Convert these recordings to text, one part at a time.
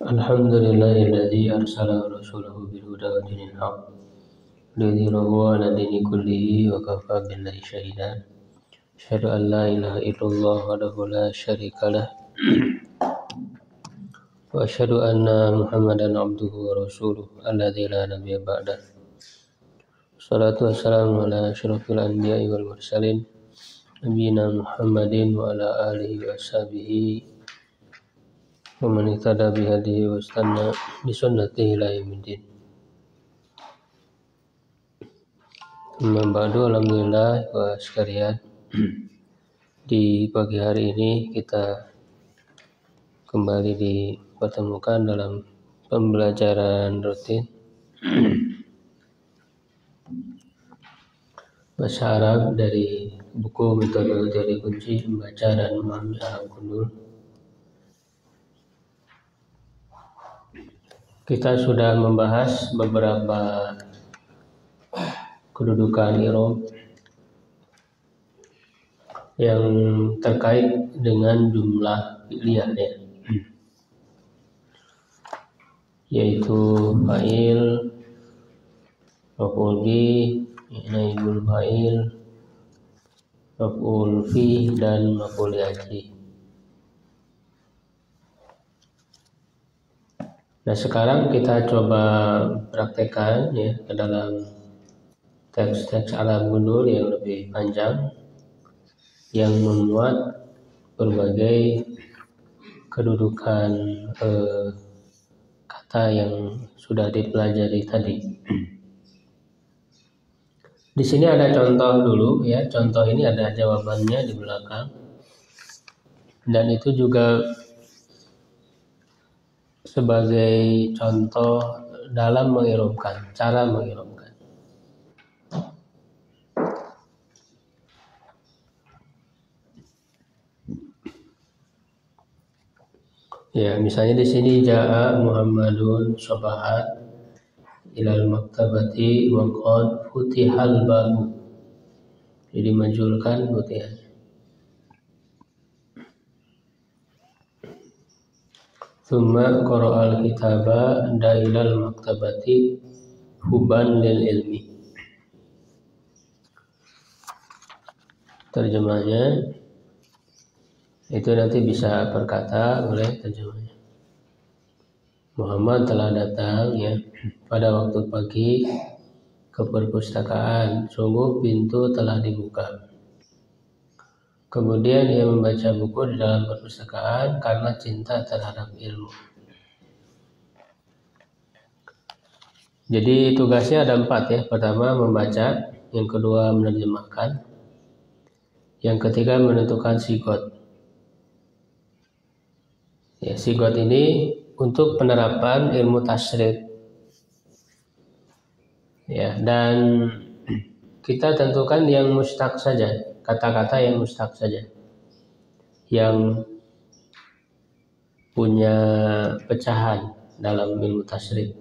Alhamdulillahilladzi arsala rasulahu bil huda wa dinil haqq liyudhhirahu 'ala dini kullihi wa kafa billahi shahida. Asyhadu an la ilaha illallah wahdahu la syarika lah wa asyhadu anna Muhammadan abduhu wa rasuluh alladzi la nabiyya ba'dah. Wassalatu wassalamu ala asyrafil anbiya'i wal mursalin nabiyina Muhammadin wa ala alihi wa sahbihi wa man ihtada bihadihi wa istanna bi sunnatihi ila yaumiddin. Amma ba'du, alhamdulillah wa sekalian, di pagi hari ini kita kembali dipertemukan dalam pembelajaran rutin bahasa Arab dari buku Metode Teori Kunci Membaca dan Memahami Arab Gundul. Kita sudah membahas beberapa kedudukan i'rab yang terkait dengan jumlah fi'liyah, yaitu fa'il, maf'ul bih, naibul fa'il, maf'ul fi, dan maf'ul ajli. Nah, sekarang kita coba praktekkan ke dalam teks-teks Arab Gundul yang lebih panjang yang memuat berbagai kedudukan kata yang sudah dipelajari tadi. Di sini ada contoh dulu ya. Contoh ini ada jawabannya di belakang. Dan itu juga sebagai contoh dalam mengirobkan, cara mengirobkan. Ya, misalnya di sini ja'a Muhammadun sabahat ilal maktabati wa qad futihal babu. Jadi majulkan futihan. Thumma qara'al kitaba dailal maktabati huban lil ilmi. Terjemahnya itu nanti bisa berkata oleh terjemahnya. Muhammad telah datang pada waktu pagi ke perpustakaan, sungguh pintu telah dibuka. Kemudian ia membaca buku di dalam perpustakaan karena cinta terhadap ilmu. Jadi tugasnya ada 4 ya. Pertama membaca, yang kedua menerjemahkan, yang ketiga menentukan sigot. Ya, sigot ini untuk penerapan ilmu tasrif. Ya, dan kita tentukan yang mustaq saja, kata-kata yang mustaq saja, yang punya pecahan dalam ilmu tasrif.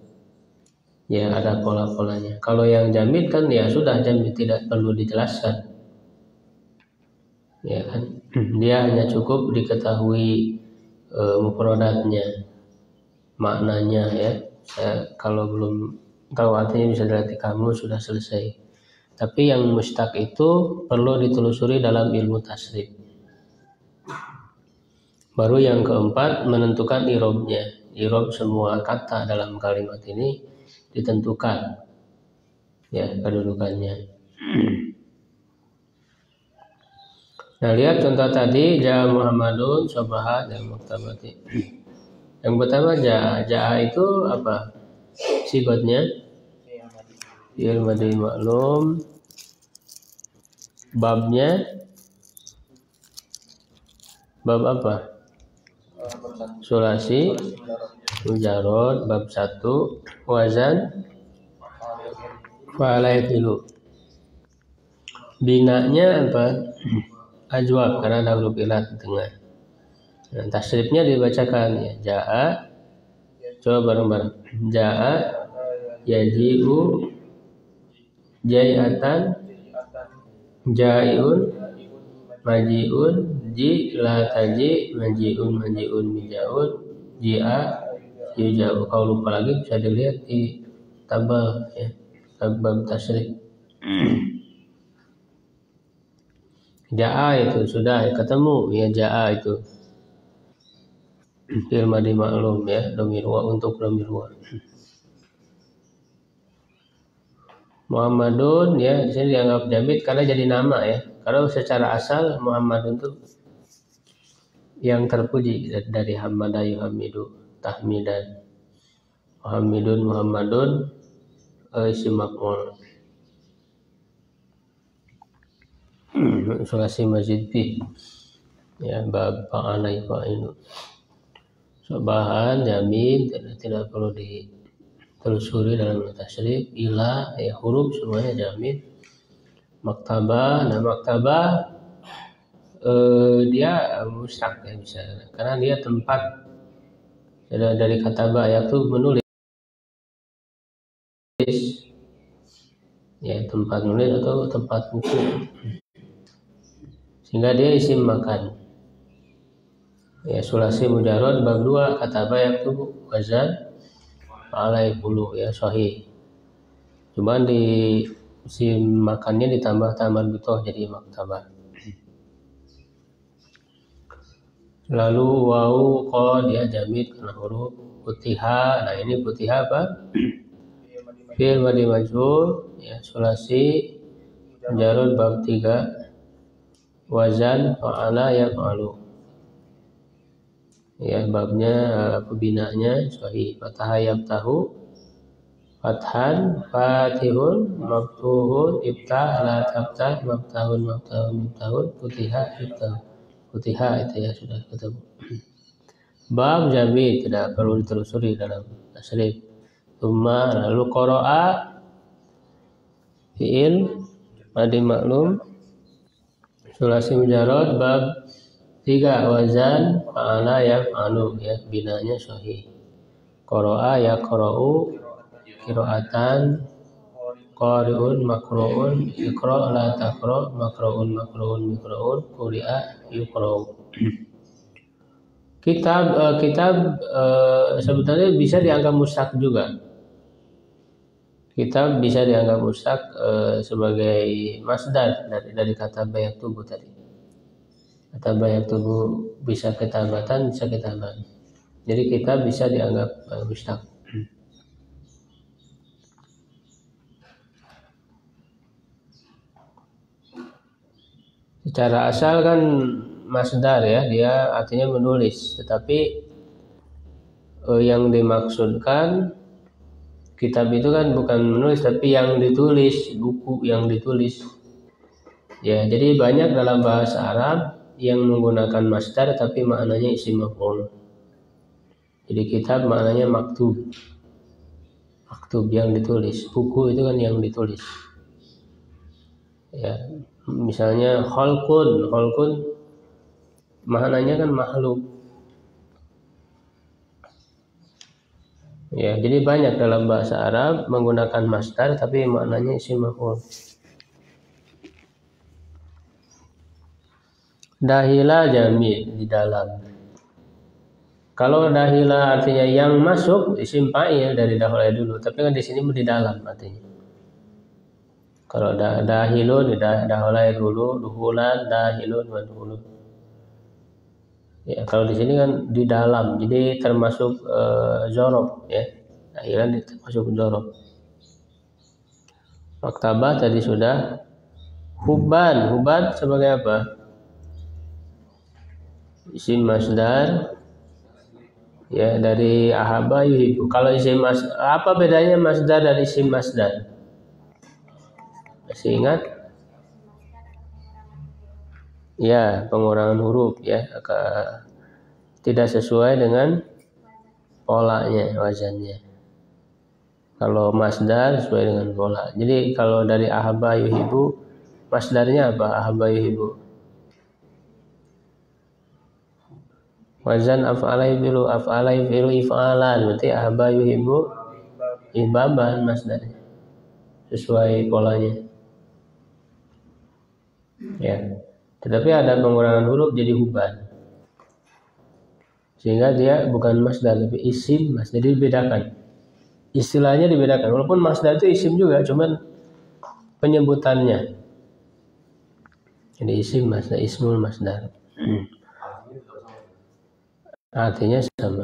Ya, ada pola-polanya. Kalau yang jamid kan ya sudah jamid, tidak perlu dijelaskan. Ya kan, dia hanya cukup diketahui mufradatnya, maknanya ya. Kalau belum tahu artinya bisa dilihat di kamus, sudah selesai. Tapi yang mustaq itu perlu ditelusuri dalam ilmu tasrif. Baru yang keempat menentukan i'rabnya. I'rab semua kata dalam kalimat ini ditentukan ya kedudukannya. Nah, lihat contoh tadi, ja'a Muhammadun sabahat dan maktabati. Yang pertama ja'a itu apa? Sifatnya fi'il madhi ma'lum. Babnya bab apa? Sulasi mujarrad. Bab 1 wazan fa'alailu. Binanya apa? Ajwab, karena ada huruf ilat di tengah. Nah, tasrifnya dibacakan ya. Ja'a, coba bareng-bareng. Ja'a yaji'u jai'atan, ja'iun maji'un, ji, la taji, majiun, mijaun, ji'a, yuja'u. Kalau lupa lagi bisa dilihat di tabel ya, tabel tasrif. Ja'a itu sudah ketemu ya, ja'a itu fi'il madhi ma'lum ya, dhamir wa untuk dhamir wa. Muhammadun ya di sini dianggap jamid karena jadi nama ya. Kalau secara asal Muhammadun itu yang terpuji dari hamada yuhamidu tahmidan. Muhammadun isim maf'ul. Sulasi mazid fi ya, bab fa'ala fa'ilu. Bahan jamid tidak perlu ditelusuri dalam tasrif. Ila ya, huruf semuanya jamid. Maktabah, nah maktabah dia mustaq ya bisa, karena dia tempat dari kata ya itu menulis ya, tempat menulis atau tempat buku, sehingga dia isim makan ya. Sulasi mujarrad bab 2 kata ya itu wazan alai bulu ya sahih, cuman di isim makannya ditambah tamar butoh jadi maktabah. Lalu wau ko dia jamid karena huruf putiha. Nah ini putiha apa? Fi'il madhi majhul ya, sulasi mujarrad bab 3 wazan fa'ala yaf'alu ya, babnya pembinaannya sahih. Fataha yaftahu fathan, fatihun, maftuhun, iftah, la taftah, maftahun, putiha, iftah. Putiha itu ya sudah ketemu. Bab jamid tidak perlu ditelusuri dalam tasrif. Tsumma lalu qara'a fi'il madhi maklum sulasi mujarrad bab 3 wazan fa'ala yaf'alu ya, binanya sahih. Qara'a yaqra'u qira'atan, qari'un maqru'un, iqra' la taqra', maqru'un miqra'un, quri'a yuqra'u. Kitab sebetulnya bisa dianggap mustaq juga. Kitab bisa dianggap mustaq sebagai masdar dari kata bayak tubuh tadi. Kata bayak tubuh bisa kitabatan, bisa kitaban. Jadi kitab bisa dianggap mustaq. Secara asal kan masdar ya, dia artinya menulis, tetapi yang dimaksudkan kitab itu kan bukan menulis tapi yang ditulis, buku yang ditulis ya. Jadi banyak dalam bahasa Arab yang menggunakan masdar tapi maknanya isim maf'ul. Jadi kitab maknanya maktub yang ditulis, buku itu kan yang ditulis ya. Misalnya khalqun maknanya kan makhluk ya. Jadi banyak dalam bahasa Arab menggunakan masdar tapi maknanya isim maf'ul. Dahila jamid di dalam. Kalau dahila artinya yang masuk, isim fa'il dari dahula dulu, tapi kan di sini di dalam artinya. Kalau dahilun dahula dulu, duhulan dahilun wa duhulun. Ya, kalau di sini kan di dalam, jadi termasuk zorob ya. Dahilan termasuk zorob. Maktabah tadi sudah. Huban sebagai apa? Isim masdar ya, dari ahaba yuhibbu. Kalau isim apa bedanya masdar dari isim masdar? Masih ingat? Ya, pengurangan huruf ya, tidak sesuai dengan polanya, wazannya. Kalau masdar sesuai dengan pola. Jadi kalau dari ahaba yuhibbu, masdarnya apa? Ahaba yuhibbu. Wazan af'ala yufilu if'alan, berarti ahaba yuhibbu ihbaban masdarnya. Sesuai polanya. Ya. Tetapi ada pengurangan huruf jadi huban. Sehingga dia bukan masdar tapi isim masdar, jadi dibedakan. Istilahnya dibedakan. Walaupun masdar itu isim juga, cuman penyebutannya. Jadi isim masdar, ismul masdar. Artinya sama.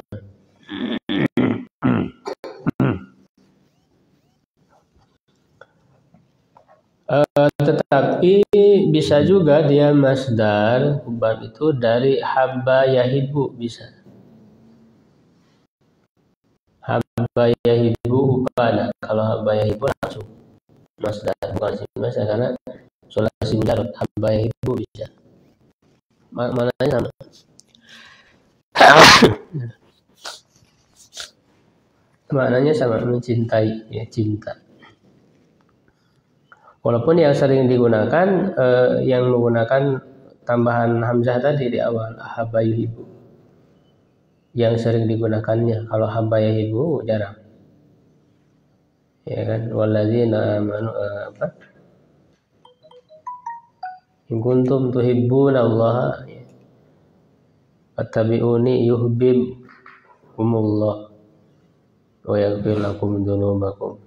Tetapi bisa juga dia masdar huban itu dari habba yahibu, bisa. Habba yahibu huban. Kalau habba yahibu langsung masdar, bukan isim masdar karena sulasi mujarrad. Habba yahibu bisa. Maknanya sama. Maknanya sama, mencintai, ya, cinta. Walaupun yang sering digunakan yang menggunakan tambahan hamzah tadi di awal, habba yuhibbu. Yang sering digunakannya. Kalau habba yuhibbu jarang. Ya kan, walladzina amanu apa? In kuntum tuhibbunallaha fattabi'uni yuhibbukumullah wa yaghfir lakum dzunubakum.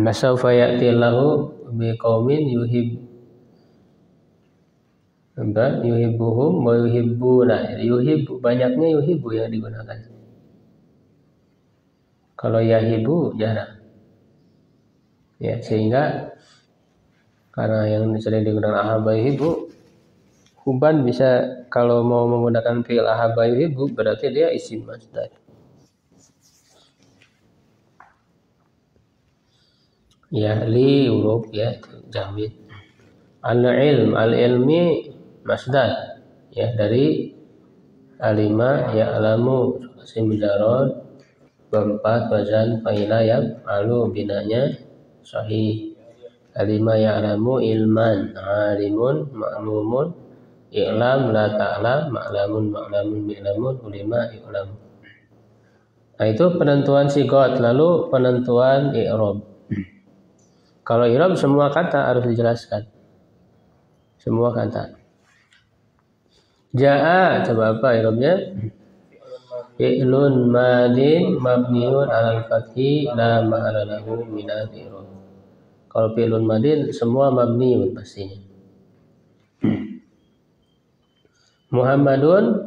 Masawfa ya'ti Allahu biqaumin yuhibbuhum wa yuhibbuna. Yuhibbu, banyaknya yuhibbu yang digunakan. Kalau yahibu jarang. Ya, sehingga karena yang sering digunakan ahabba yuhibbu, huban bisa, kalau mau menggunakan fi'il ahabba yuhibbu berarti dia isim masdar. Ya, li huruf, ya, jamid. Al-ilmi masdar, ya, dari alima ya'lamu isim mujarrad, berempat wazan fa'ila yaf'alu, binanya sahih. Alima ya'lamu ilman, alimun ma'lumun, i'lam la ta'lam, ma'lamun mi'lamun, ulima i'lam. Nah, itu penentuan sigot. Lalu penentuan i'rab. Kalau i'rab semua kata harus dijelaskan. Semua kata. Ja'a, coba apa i'rabnya? Fi'lun madin mabniun 'alal fathi la ma'ala lahu minal i'rab. Kalau fi'lun madin semua mabniun pastinya. Muhammadun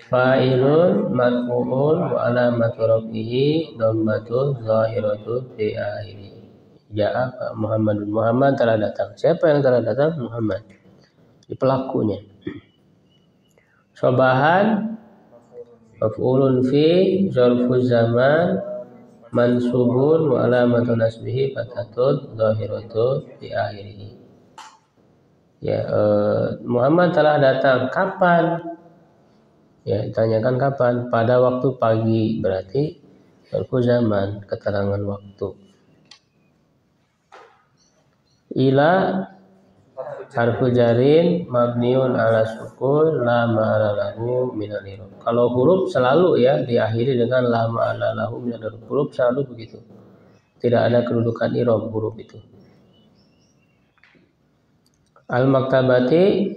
fa'ilun marfu'un wa 'alamatu raf'ihi dhammatun zahiratun fi akhirih. Ja'a Muhammadun, Muhammad telah datang. Siapa yang telah datang? Muhammad. Di pelakunya. Sobahan maf'ulun fi zarfuz zaman mansubun wa alamatu nasbihi fathatun zahiratun fi akhirih. Ya, Muhammad telah datang. Kapan? Ya, ditanyakan kapan? Pada waktu pagi, berarti zarfuz zaman, keterangan waktu. Ila harfu jarin mabniun ala sukun la ma'ala lahu minal i'rab. Kalau huruf selalu, ya, diakhiri dengan la ma'ala lahu minal i'rab. Huruf selalu begitu. Tidak ada kedudukan i'rab huruf itu. Al-maktabati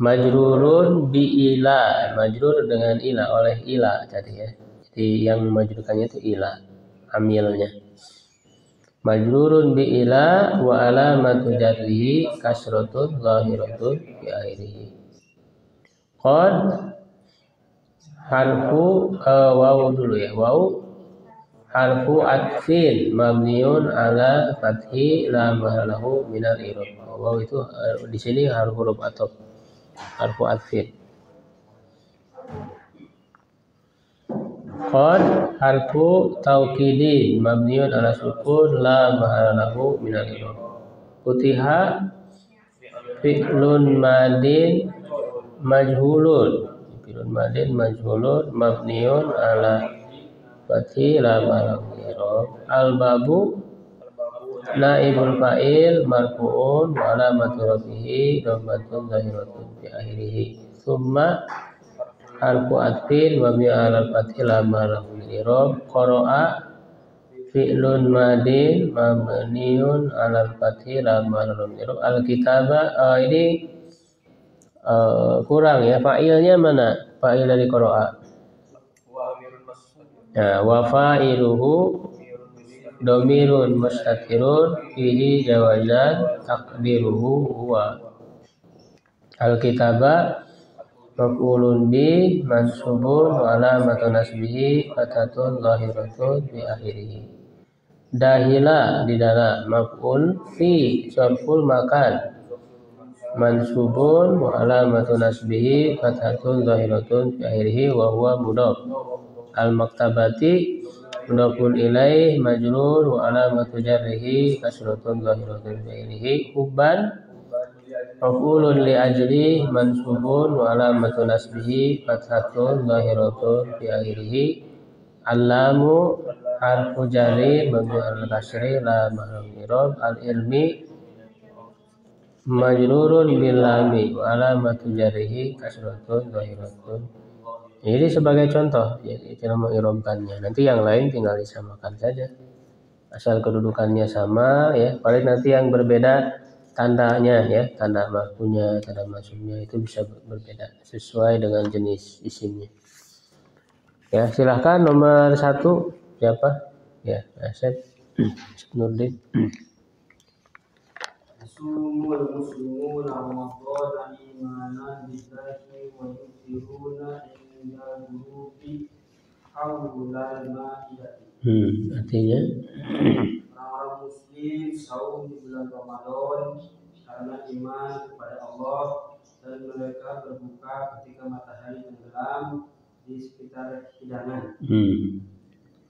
majrurun bi ila, majrur dengan ila, oleh ila tadi, ya. Jadi yang majrurkannya itu ila, amilnya. Majrurun bi ila wa alamatu jarrihi kasratun zahiratun fi akhirih. Qad harfu waw dulu, ya. Waw harfu atfin mabniun ala fathi la mahalahu minal i'rab. Waw itu di sini huruf ataf, harfu atfin. Qad harfu taukidin mabniun ala sukun la mahalahu minal i'rab. Futiha fi'lun madin majhulun, fi'lun madin majhulun mabniun ala fathi la mahalahu minal i'rab. Al-babu naibul fa'il marfu'un wa alamatu rafihi dhammatun zahiratun fi akhirih. Summa harfu atfin mabni 'alal fathi la mahalahu minal i'rab. Qara'a fi'lun madin mabniun alal fathi la mahallul min i'rab. Al-kitaba ini kurang ya, fa'ilnya mana? Fa'il dari qira'a. Nah, wa fa'iluhu domirun mustatirun fihi jawazan takdiruhu huwa. Al-kitaba maf'ulun bi mansubun wa alamatun nasbihi fatatun zahiratun bi akhirih. Dahila di dalam maf'ul fi syarful makan mansubun wa alamatun nasbihi fatatun zahiratun bi akhirih wa huwa mudhaf. Al-maktabati mudhafun ilaih majrur wa alamatu jarrihi kasratun zahiratun bi akhirih. Hubban maf'ulun li ajli mansubun wa alamatu nasbihi fathatun zahiratun fi akhirih. Allamu harfu jarri mabni al kasri la mahallul min i'rab. Al ilmi majrurun bil lami wa alamatu jarrihi kasratun zahiratun. Ini sebagai contoh ya, cara mengirobkannya. Nanti yang lain tinggal disamakan saja. Asal kedudukannya sama ya, paling nanti yang berbeda tandanya ya, tanda marfu'nya, tanda mansubnya itu bisa berbeda sesuai dengan jenis isimnya. Ya, silahkan nomor 1 siapa? Ya, Asep Nurdin. Sumul muslimuna ramadhan imanan billahi wa yufiruna inda gurubi hawlal ma'idati. Artinya Orang muslim saum di bulan Ramadan karena iman kepada Allah, dan mereka berbuka ketika matahari tenggelam di sekitar hidangan.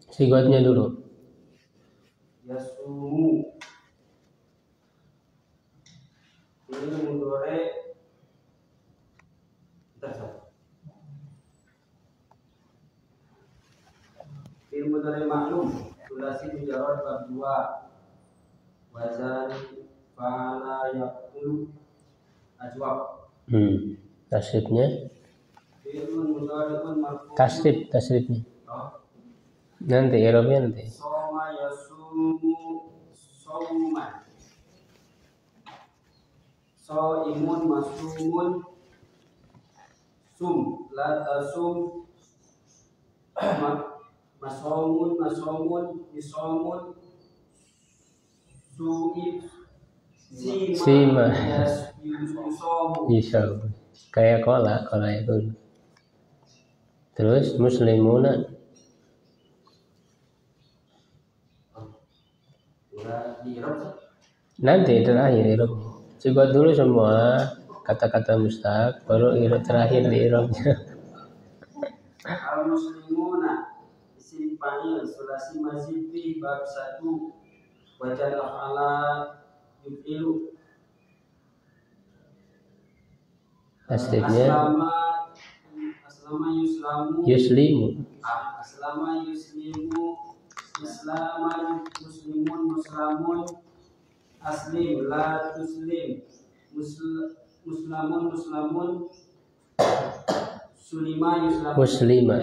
Sigotnya dulu. Yasumu ini mudore ilmu dari maklum sulasi mujarrad bab 2 wazan fala yaqulu ajwab. Tasrifnya Ilmu mudhari'un marfu' tasrifnya nanti i'rabnya nanti. Soma yasumu sauman, soimun masumun, sum la tasum, masomun misomun, suib sima yusomu. Bisa kayak kola itu. Terus muslimuna nanti terakhir i'rab. Coba dulu semua kata-kata mustaq, baru i'rab terakhir di i'rabnya. Al muslimuna isim fa'il sulasi mazid fi bab 1 wajah af'ala yufilu. Tasrifnya aslama yuslamu yuslimu. Aslama yuslimu islaman muslimun muslamun aslim la tuslim muslamun sulima yuslamu muslima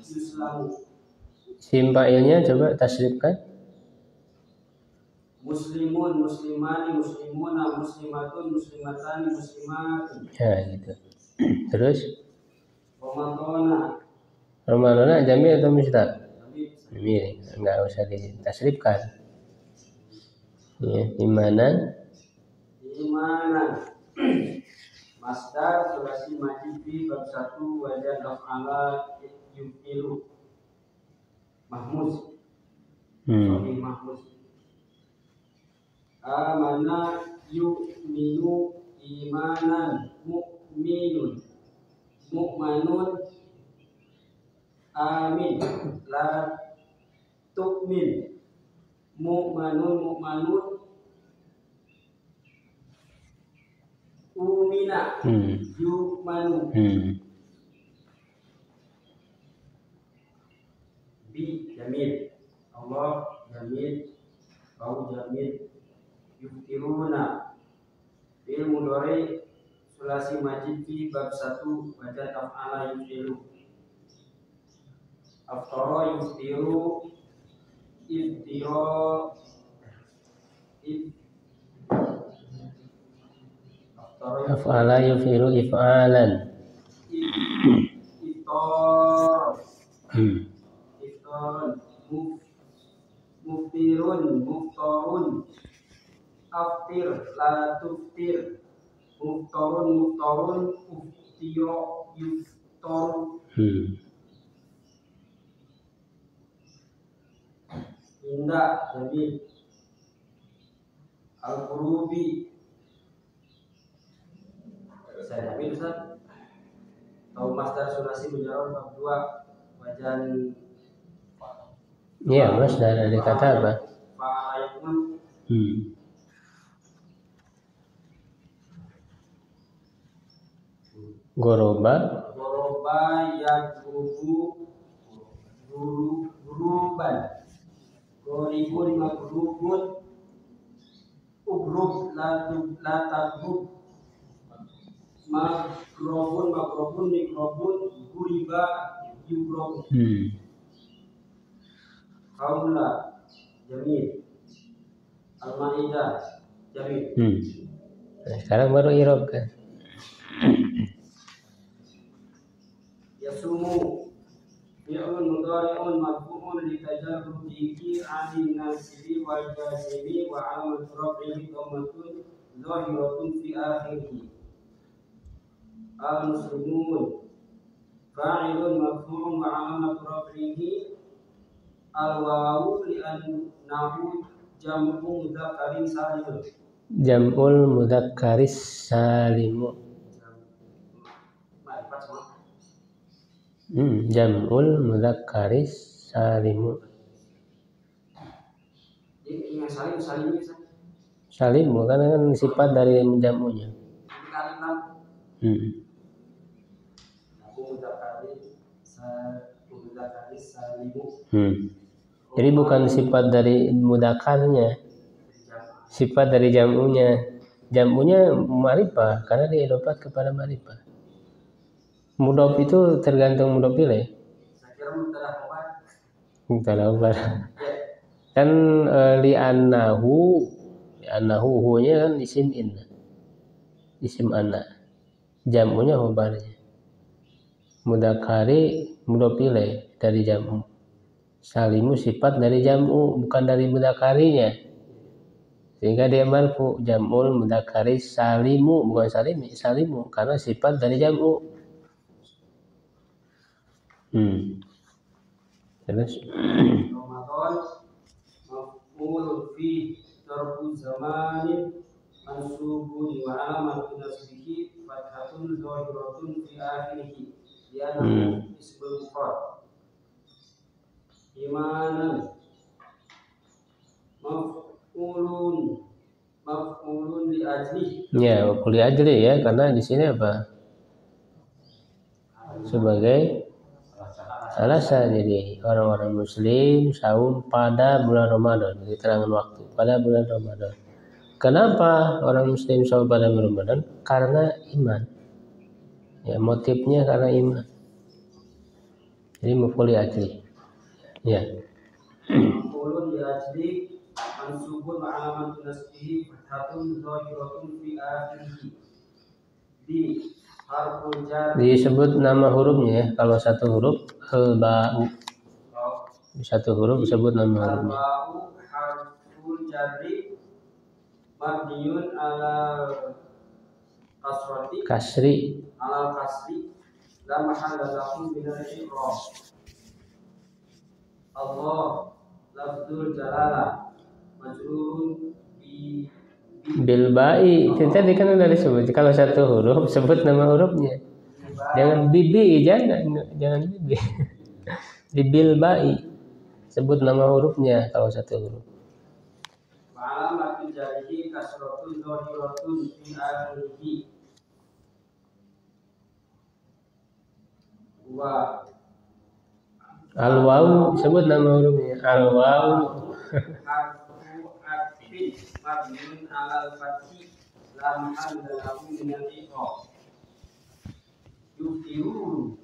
yuslamu. Simpailnya coba tasrifkan. Muslimun muslimani muslimuna muslimatun muslimatani muslimatun. Ya gitu. Terus Ramadana jamil atau mustaq? Jamil, enggak usah ditasrifkan. Ya, imanan masdar sulasi majid fi bab 1 wajah af'ala yufilu mahmuz. Sahih mahmuz. Amana yu'minu imanan mu'minun mu'manun amin la tu'min mu'manun umina yu'manu. Bi jamil Allah jamil kau jamil. Yuftiruna fi'il mudhari sulasi majid fi bab 1 wajah af'ala yufilu. Aftara yuftiru iftira if aftara af'ala yufiru if'alan. iftar iftar muftirun muftarun aftir la tuftir muftarun muftarun uftira yuftar indah jamil al-qurubi saya jamil Ustaz. Tahu masdar sulasi mujarrad bab 2 wajan iya masdar dari kata apa? fa'ayatun Goroba yagrubu guruban goribun magrubun ugrub la tagrub magrobun mikrobun guriba yugrob kaula jamil al-maidah jamil. Nah, sekarang baru irob kan. Yasumu fi'lun mudhari'un marfu'un li tajarrudihi 'anil nasibi wal jazimi wa 'alamat rafihi dhammatun zahiratun fi akhirih. Al-muslimun fa'ilun marfu'un wa 'alamat rafihi al-wawu li annahu jam'u mudzakkarin salim. Jam'ul mudzakkaris salimu. Jam'ul mudzakkaris salimu. Ini salim Salimu karena kan sifat dari jam'unya. Jadi bukan sifat dari mudzakarnya, sifat dari jam'unya. Jam'unya ma'rifah karena diidofat kepada ma'rifah. Mudhof itu tergantung mudhof ilaih. Mubtada khabar. Kan li'annahu hunya kan isim inna. Isim anna. Jam'unya khabarnya. Mudzakkari mudhof ilaih dari jam'u. Salimu sifat dari jam'u bukan dari mudzakkarinya. Sehingga dia marfu jam'ul mudzakkari salimu bukan salimi, salimu karena sifat dari jam'u. Terus Ramadan maf'ul fi darbu zamanin mansubun wa alamatun nasbihi fathatun zahiratun fi akhirih li'annahu ismul mufrad. Imanan maf'ulun li ajli. Ya, maf'ul li ajli ya karena di sini apa? Sebagai alasan jadi orang-orang muslim saum pada bulan Ramadan, keterangan waktu pada bulan Ramadan. Kenapa orang muslim saum pada bulan Ramadan? Karena iman. Ya, motifnya karena iman. Jadi maf'ul li ajli. Ya. Maf'ulun li ajli mansubun wa alamatun nasbihi fathatun zahiratun fi akhirih. Disebut nama hurufnya ya. Kalau satu huruf al-ba'u. Satu huruf disebut nama hurufnya. Al-ba'u harful jarri mabniun ala kasri la mahalla lahu min al-i'rab. Allah lafzul jalalah majrurun bil ba'i. Tadi kan udah disebut kalau satu huruf sebut nama hurufnya. Jangan bibi, jangan bibi. Di bil ba'i sebut nama hurufnya kalau satu huruf. Alamatun jarihi kasratun zahiratun fi akhirih. Wa al-wawu sebut nama hurufnya. Al-wawu mabniun alal fathi la mahalla lahu min al-i'rab. Yuftiru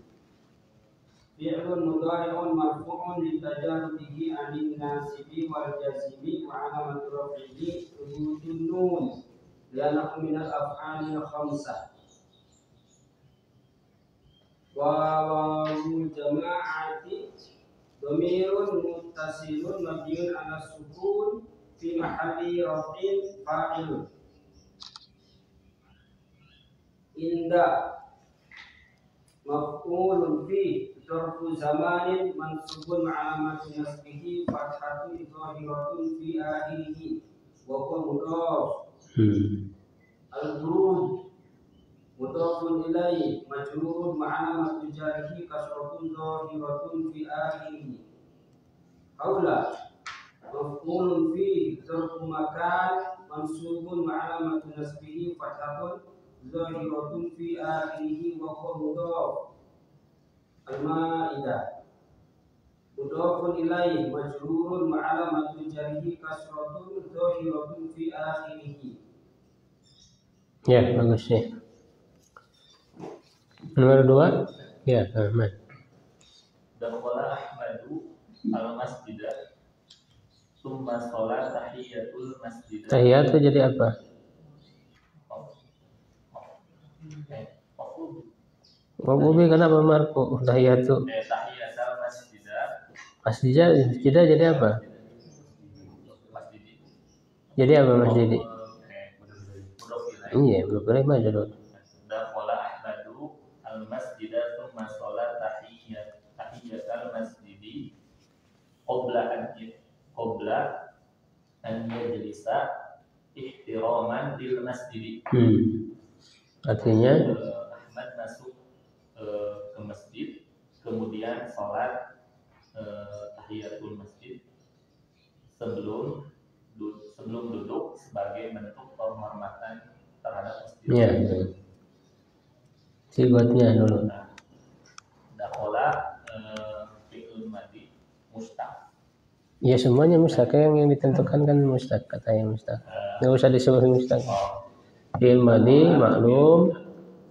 fi'lun mudhari'un marfu'un litajarrudihi 'anil nasibi wal jazimi wa 'alamatu raf'ihi thubutun nun li'annahu min al-af'alil khamsah. Wa wawul jama'ati dhamirun muttasilun mabniun 'ala sukun fi mahalli raf'in fa'ilun. Inda maf'ulun fi dzarfu zamanin mansubun 'alamatu nasbihi fathatun dhahiratun fi akhirih wa huwa mudhaf. Al-buruj mudhafun ilaihi majrurun 'alamatu jarhi kasratun dhahiratun fi akhirih. Haula maf'ulun fi dzarfu makan mansubun 'alamatu nasbihi fathatun dhahiratun fi akhirih wa huwa mudhaf. Al-Maidah mudhafun ilaihi majrurun wa 'alamatu jarhi kasratun dhahiratun fi akhirih. Ya, bagus ya. Nomor 2. Ya, Ahmad. Dakhala Ahmadu al-masjidah summa sholat tahiyatul masjid. Tahiyat itu jadi apa? Wabubi kenapa marfu? Tahiyat itu. Tahiyatul masjidah. Masjidah jadi apa? Jadi apa masjid? Iya, belum boleh majrur. Dakhala Ahmadu al-masjidah summa sholat tahiyatul masjid qabla an yajlisa ihtiraman lil masjid. Artinya Ahmad masuk ke masjid, kemudian sholat tahiyatul masjid sebelum duduk sebagai bentuk penghormatan terhadap masjid. ya. Sifatnya dulu. Dakhala fi'il madhi mustaq. Ya semuanya mustaq, yang ditentukan kan mustaq, kata yang mustaq. Enggak usah disebut mustaq. Fi'il madhi maklum.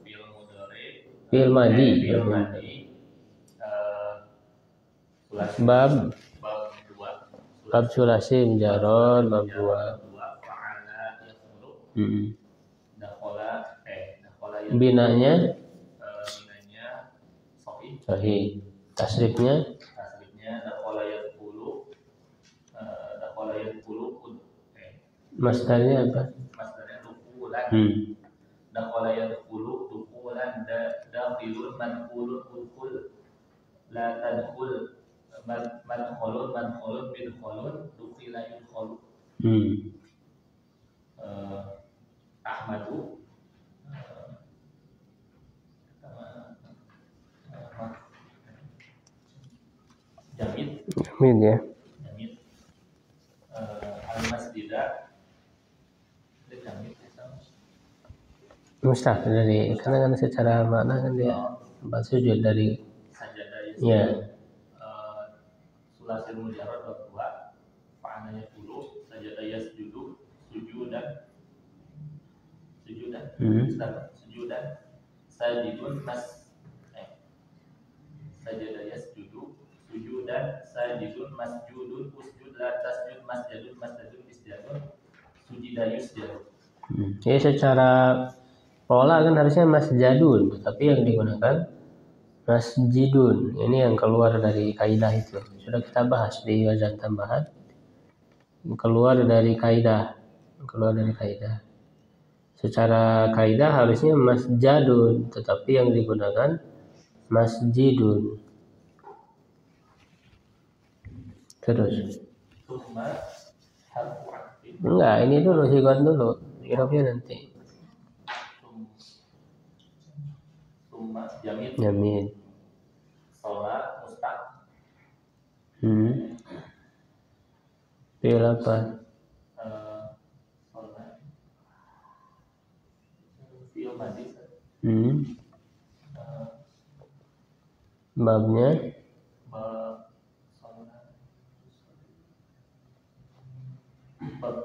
Fi'il mudhari. Fi'il madhi. Bab 2. Bab sulasi mujarrad bab 2. Fa'ala yaqulu. Dakhala Binanya sahih. Tasrifnya dakhala yaqulu. Masdarnya apa? Masdarnya dukulan. Dakhala yaqulu dukulan dakhilun manqulun udkhul la tadkhul madkhulun bidkhulun dukhila yudkhulu. Ahmadu Jamid ya. Al-masjidah Mustaq dari karena kan secara makna kan dia tempat sujud dari ya. Sulasil mujarrad bab 2 fa'ana yaqulu sajada yasjudu sujudan sajidun sajada yasjudu sujudan sajidun masjudun usjud la tasjud masjadun isjadun sujida yusjadu. Jadi secara pola kan harusnya masjadun, tapi yang digunakan masjidun. Ini yang keluar dari kaidah itu. Sudah kita bahas di wazan tambahan. Keluar dari kaidah. Secara kaidah harusnya masjadun, tetapi yang digunakan masjidun. Terus. Enggak, ini dulu sigon dulu. Irobnya nanti. Jamid. Sholat mustaq. Fi'il apa? Fi'il madhi. Babnya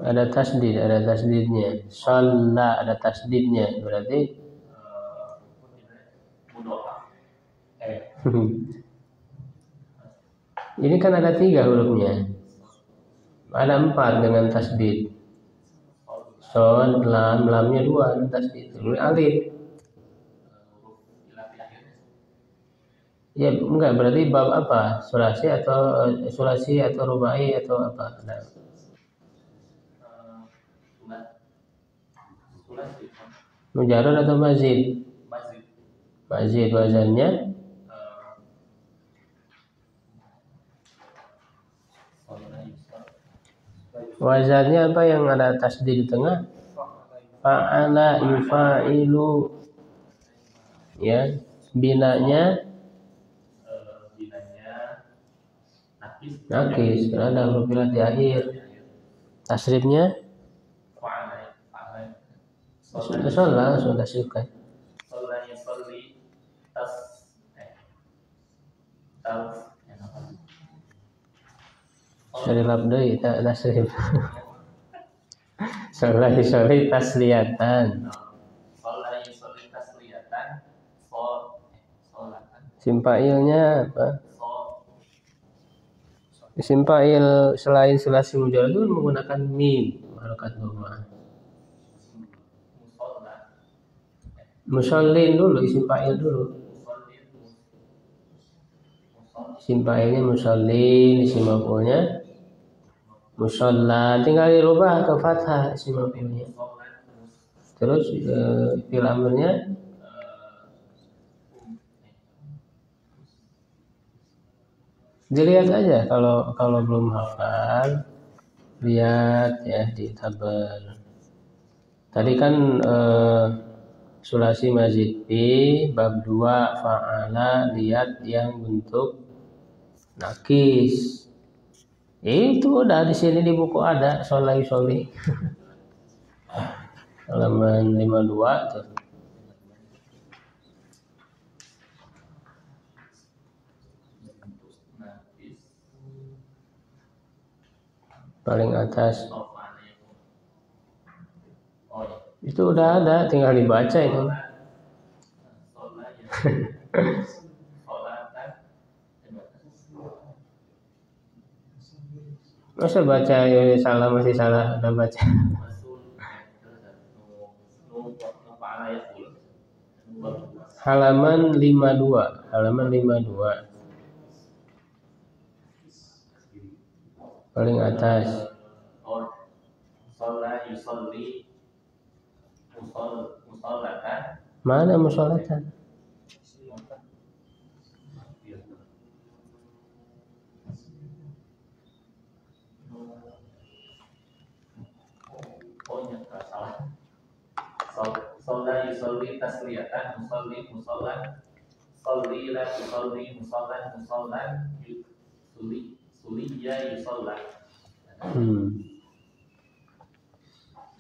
ada tasdidnya. Shalla ada tasdidnya, berarti Ini kan ada 3 hurufnya. Ada 4 dengan tasdid. Shod, lam, lamnya 2 dengan tasdid. Kemudian alif. huruf ilah di akhirnya. Ya enggak, berarti bab apa? Sulasi atau rubai atau apa? Nah, Sulat sih, mujarrad atau mazid? masjid. Mazid wazannya wazannya apa yang ada tasdid di tengah? Fa'ala yufa'ilu. Ya, binanya Binanya nakis, karena ada huruf ilah di akhir. Tasrifnya sudah tasrifkan. Yusolli tas tas Sorry labdoi tak tasrif. Sorry tasliyatan. Yusolli tasliyatan solatan Simpailnya apa? Simpail selain sulasi mujarrad itu menggunakan mim harokat dhamma. Musallin dulu, simpail dulu. Simpailnya musallin, isim maf'ulnya musalla, tinggal dirubah ke fathah isim maf'ulnya. Terus fi'il amrnya dilihat aja, kalau belum hafal lihat ya di tabel. Tadi kan sulasi mazid bi bab 2 fa'ala, lihat yang bentuk nakis. Itu udah di sini di buku ada sholai halaman 52 tuh. Paling atas itu udah ada, tinggal dibaca itu. Masa baca ya, salah masih salah udah baca. Halaman 52, halaman 52. Paling atas. Yusolli musallatan. Mana musholatan? Sholat yusolli tasliyatan musolli musollan solli la yusolli musollan musollan suliya yusollan.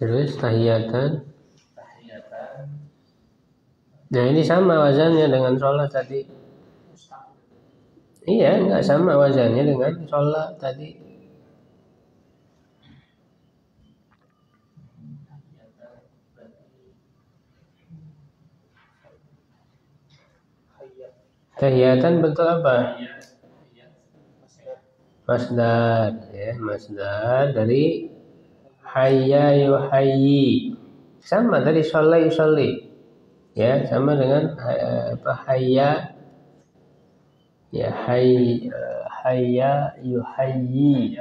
Terus tahiyatan. Nah ini sama wazannya dengan sholat tadi. Iya, enggak sama wazannya dengan sholat tadi. Tahiyatan bentuk apa? Masdar, ya, masdar dari hayya yuhayyi. Sama tadi sholla yusolli. Ya, sama dengan hayya ya hayya yuhayyi.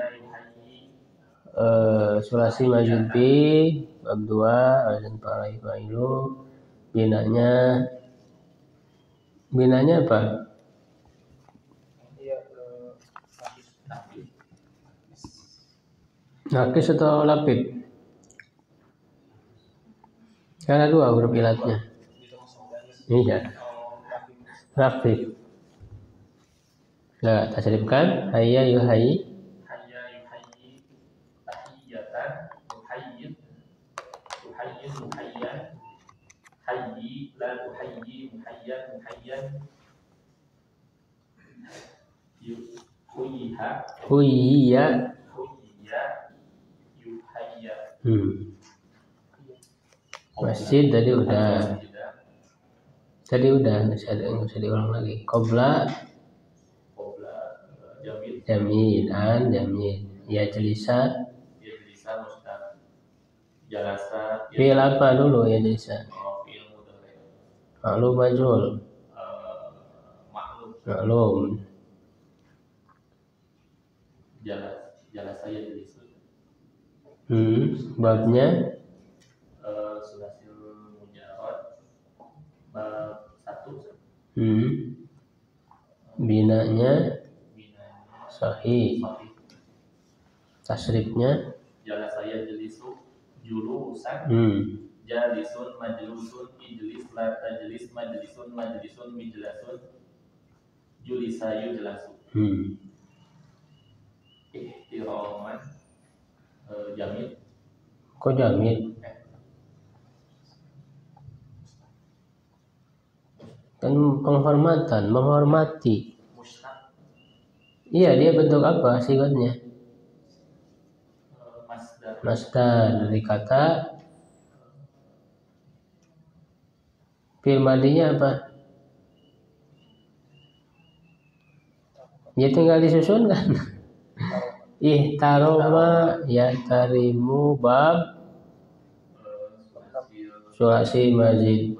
Sulasi mazid bi bab 2 dan para fa'ilu. Binanya apa? Nakis atau lapid? Ada 2 huruf ilatnya. Iya. Lapid. Nah, tasrifkan hayya yuhayyi. Hayya yuhayyi tahiyatan yuhayyin muhayyan hayyi la tuhayyi muhayyan Huyya yuhayya. Masjid tadi udah. Nggak usah diulang lagi. Qobla jamil jamil an jamil ya jelisa mustaq jalasa fi'il apa dulu ya jelisa fi'il mudhari maklum majhul maklum jalasa ya jelisun babnya sulasil mujarrad bab 1 binanya binanya sahih tasrifnya jalasa ya jelisu julusan jalisun majlusun ijlis la tajlis majlisun majlisun mijlasun julisa yujlasu ihtiraman jamil kok jamil kan penghormatan menghormati mustaq iya dia bentuk apa sifatnya masdar masdar dari kata fi'il madinya apa ya tinggal disusunkan ihtaroma ya tarimu bab sulasi mazid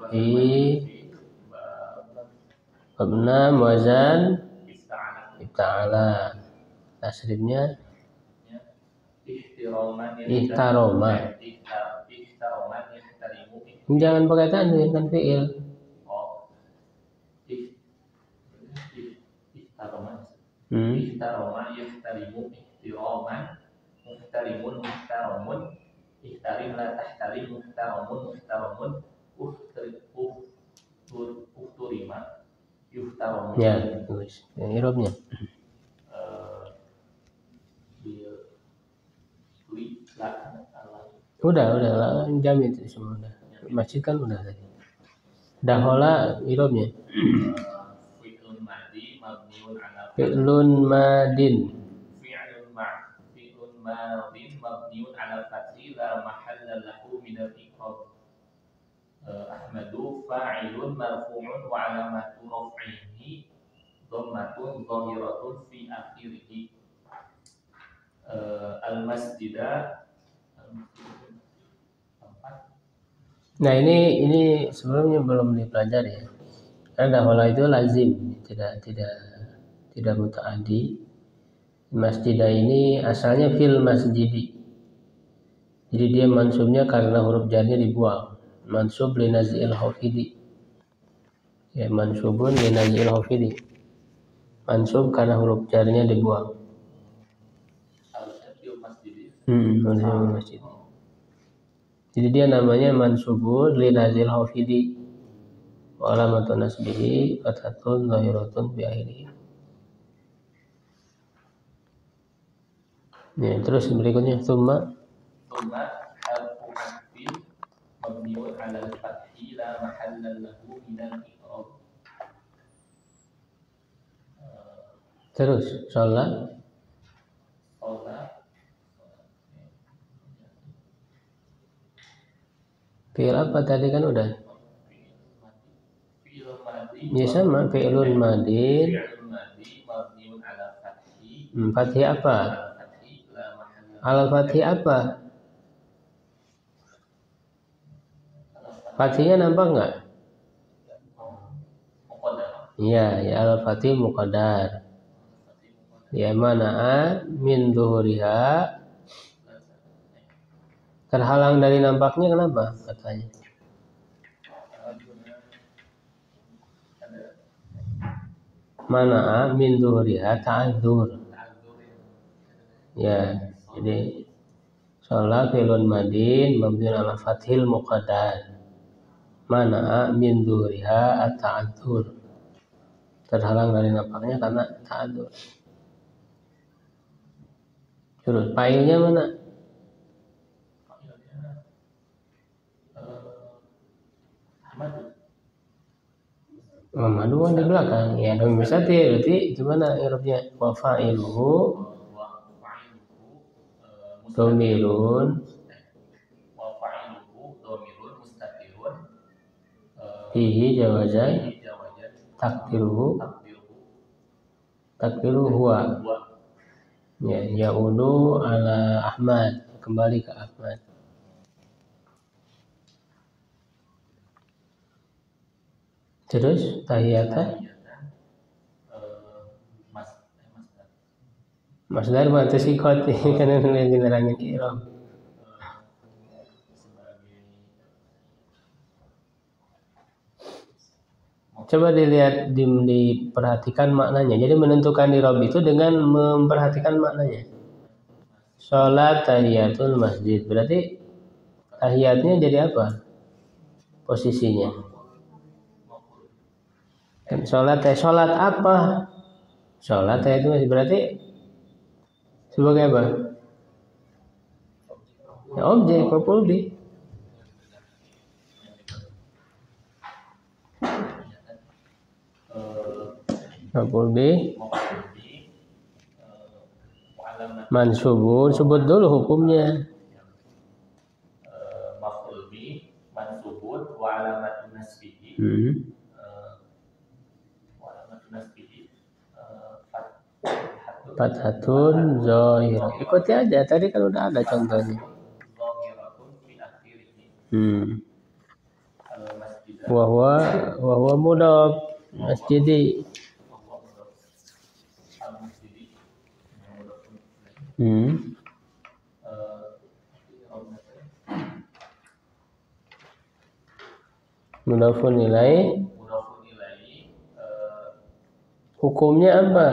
bab 6 wazan ifta'ala tasrifnya ihtaroma jangan pakai tanwin kan fi'il ihtaroma yahtarimu ihtiraman muhtarimun muhtaramun ihtarim la tahtarim muhtaramun muhtaramun uhturima yuhtaramun ya tulis yang irobnya udah jamin itu semua udah masjid kan udah tadi dahola irobnya fi'lun madi mabniun ala fi'lun madin fi'lun madin mabniun ala fathi la mahalla lahu min al-i'rab ahmadu fa'ilun marfu'un wa alamatu raf'ihi dhammatun dhahiratun fi akhirih al-masjida. nah ini sebelumnya belum dipelajari ya karena dahola itu lazim tidak mutaaddi masjidah ini asalnya fil masjidi jadi dia mansubnya karena huruf jarnya dibuang mansub li nazil khafidi ya mansubun li nazil khafidi mansub karena huruf jarnya dibuang masjid jadi dia namanya mansubun li nazil khafidi wa alamatun nasbihi fathatun zahiratun bi akhirih. Ya, terus berikutnya summa al-mu'affil mabniun 'ala al-fathi la mahalla lahu min al-i'rab. Terus sholat fi'il apa tadi kan udah ya sama fi'lun madin mabniun 'ala fathi fathi apa al-fathi apa fathinya nampak nggak iya ya al-fathi muqaddar ya mana'a min zuhuriha terhalang dari nampaknya kenapa katanya mana'a min zuhuriha ta'adzur ya jadi sholat fi'lun madin mabniun ala fathil muqaddar mana'a min zuhuriha at-ta'adzur terhalang dari nampaknya karena ta'adzur terus fa'ilnya mana Madu kan di belakang ya dong bisa berarti gimana irobnya wa fa'iluhu domirun fihi jawazan takdiruhu huwa Ya, ya'udu ala Ahmad, kembali ke Ahmad. Terus tahiyatan masdar bantu sikot karena lagi nerangin i'rab. Coba dilihat, diperhatikan maknanya. Jadi menentukan i'rab itu dengan memperhatikan maknanya. Sholat tahiyatul masjid, berarti tahiyatnya jadi apa posisinya? Sholat apa? Sholat tahiyatul masjid berarti sebagai apa? Ya, objek, maf'ul bih. Maf'ul bih mansubun, sebut dulu hukumnya. Maf'ul bih mansubun wa alamatun nasbihi Fathatun zahirah. Ikuti aja, tadi kan udah ada contohnya. Wahwa mudhaf masjidi. Mudhafun ilaih. Hukumnya apa?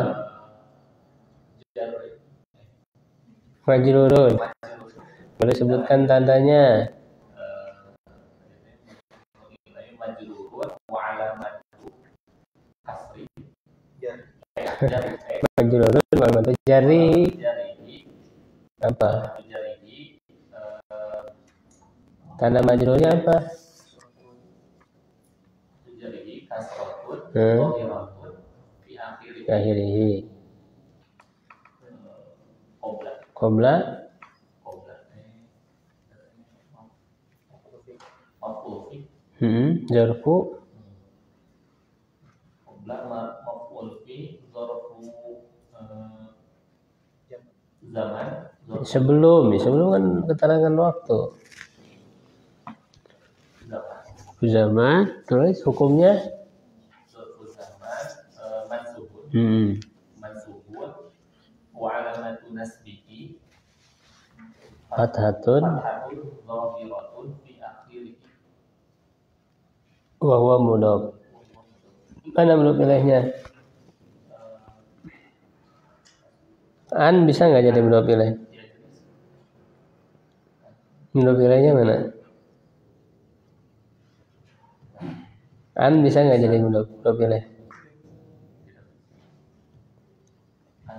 Majrurun. Boleh sebutkan tandanya? Majrurun wa jari. Apa? Tanda majrurnya apa? Akhirih. Qabla zarfu sebelum kan keterangan waktu. Zaman, terus hukumnya wa alamatun nasbihi fathatun zahiratun fi akhirih wa huwa mudhaf. Mana mudhaf ilaihnya? An bisa nggak jadi mudhaf ilaih? Mudhaf ilaihnya mana? An bisa nggak jadi mudhaf ilaih?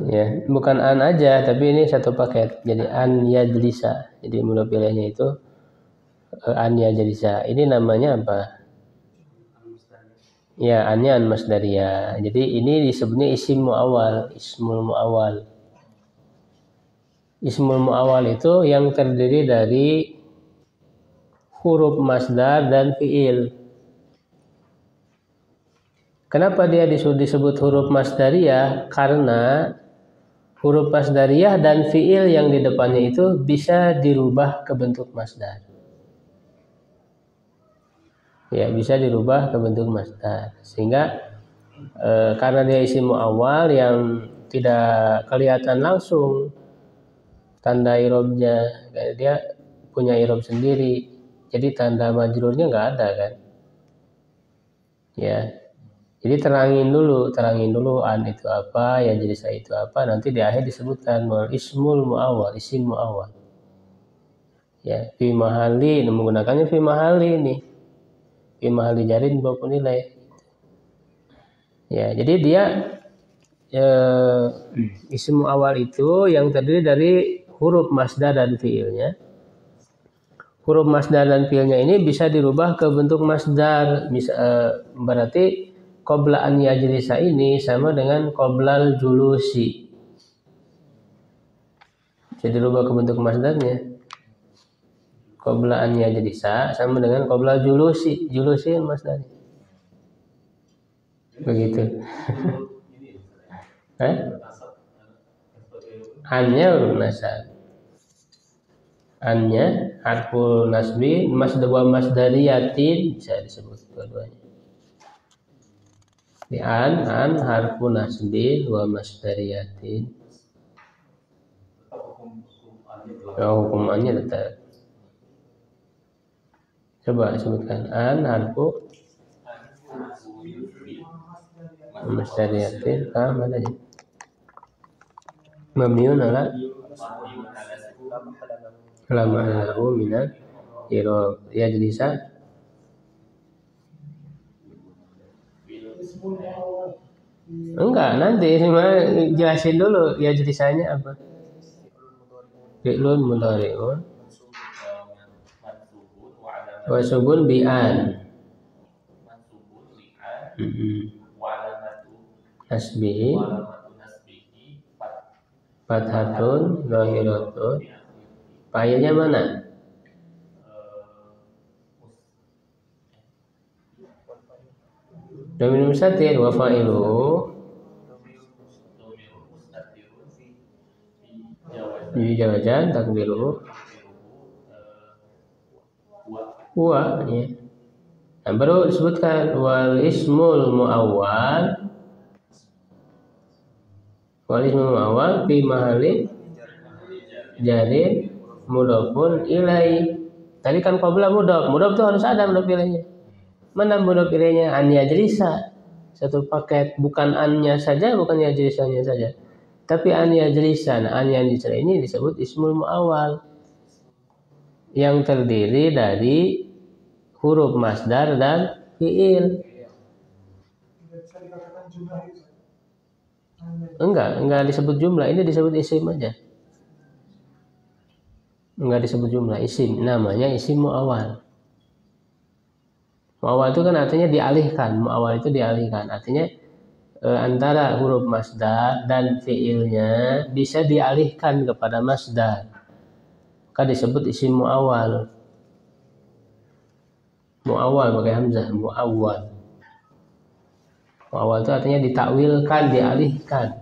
Ya, bukan an aja, tapi ini satu paket. Jadi an yajlisa. Jadi mudhaf ilaihnya itu an yajlisa. Ini namanya apa? Ya, annya an masdariyah. Jadi ini disebutnya ismul muawwal, ismul muawwal. Ismul muawwal itu yang terdiri dari huruf masdar dan fiil. Kenapa dia disebut huruf masdariyah? Karena huruf masdariyah dan fiil yang di depannya itu bisa dirubah ke bentuk masdar. Ya, bisa dirubah ke bentuk masdar. Sehingga karena dia isim muawwal yang tidak kelihatan langsung tanda i'rabnya, dia punya i'rab sendiri. Jadi tanda majrurnya nggak ada kan? Ya. Jadi terangin dulu an itu apa, ya jadi saya itu apa, nanti di akhir disebutkan ismul muawwal, isim muawwal. Ya, fi mahali, menggunakannya fi mahali ini. Fi mahali jarin maupun nilai. Ya, jadi dia isim muawwal itu yang terdiri dari huruf masdar dan fiilnya. Huruf masdar dan fiilnya ini bisa dirubah ke bentuk masdar. Berarti qabla an yajlisa ini sama dengan qoblal julusi. Jadi dirubah ke bentuk masdarnya. Qabla an yajlisa sama dengan qoblal julusi. Julusi masdarnya. Begitu. Annya huruf nasab. Annya harfu nasbi wa masdariyatin bisa disebut dua-duanya. Di an harfu nasbi wa masdariyatin. Hukum annya tetap. Coba sebutkan an harfu masdariyatin mana aja? Mabniun ala lama lahu minal i'rab. Ya jelisa. Enggak, nanti cuma jelasin dulu ya jelisanya apa. Fi'lun mudhari'un wa subun bi'an. Nasbihi fathatun zahiratun. Fa'ilnya mana? Domir mustatir wa fa'iluhu jawajan takdiruhu huwa ya. Nah, baru disebutkan wal ismul muawwal fi mahalli jarin mudhafun ilai. Tadi kan qabla mudhaf itu harus ada mudhaf ilaihnya. Mana mudhaf ilaihnya? An yajlisa. Satu paket, bukan annya saja, bukan yajlisanya saja. Tapi an yajlisa. Nah, an yajlisa ini disebut ismul muawwal yang terdiri dari huruf masdar dan fiil. Enggak disebut jumlah, ini disebut isim aja. Enggak disebut jumlah, isim, namanya isim muawwal. Muawwal itu kan artinya dialihkan, muawwal itu dialihkan, artinya antara huruf masdar dan fiilnya bisa dialihkan kepada masdar, maka disebut isim muawwal. Muawwal pakai hamzah, muawwal. Muawwal itu artinya ditakwilkan, dialihkan.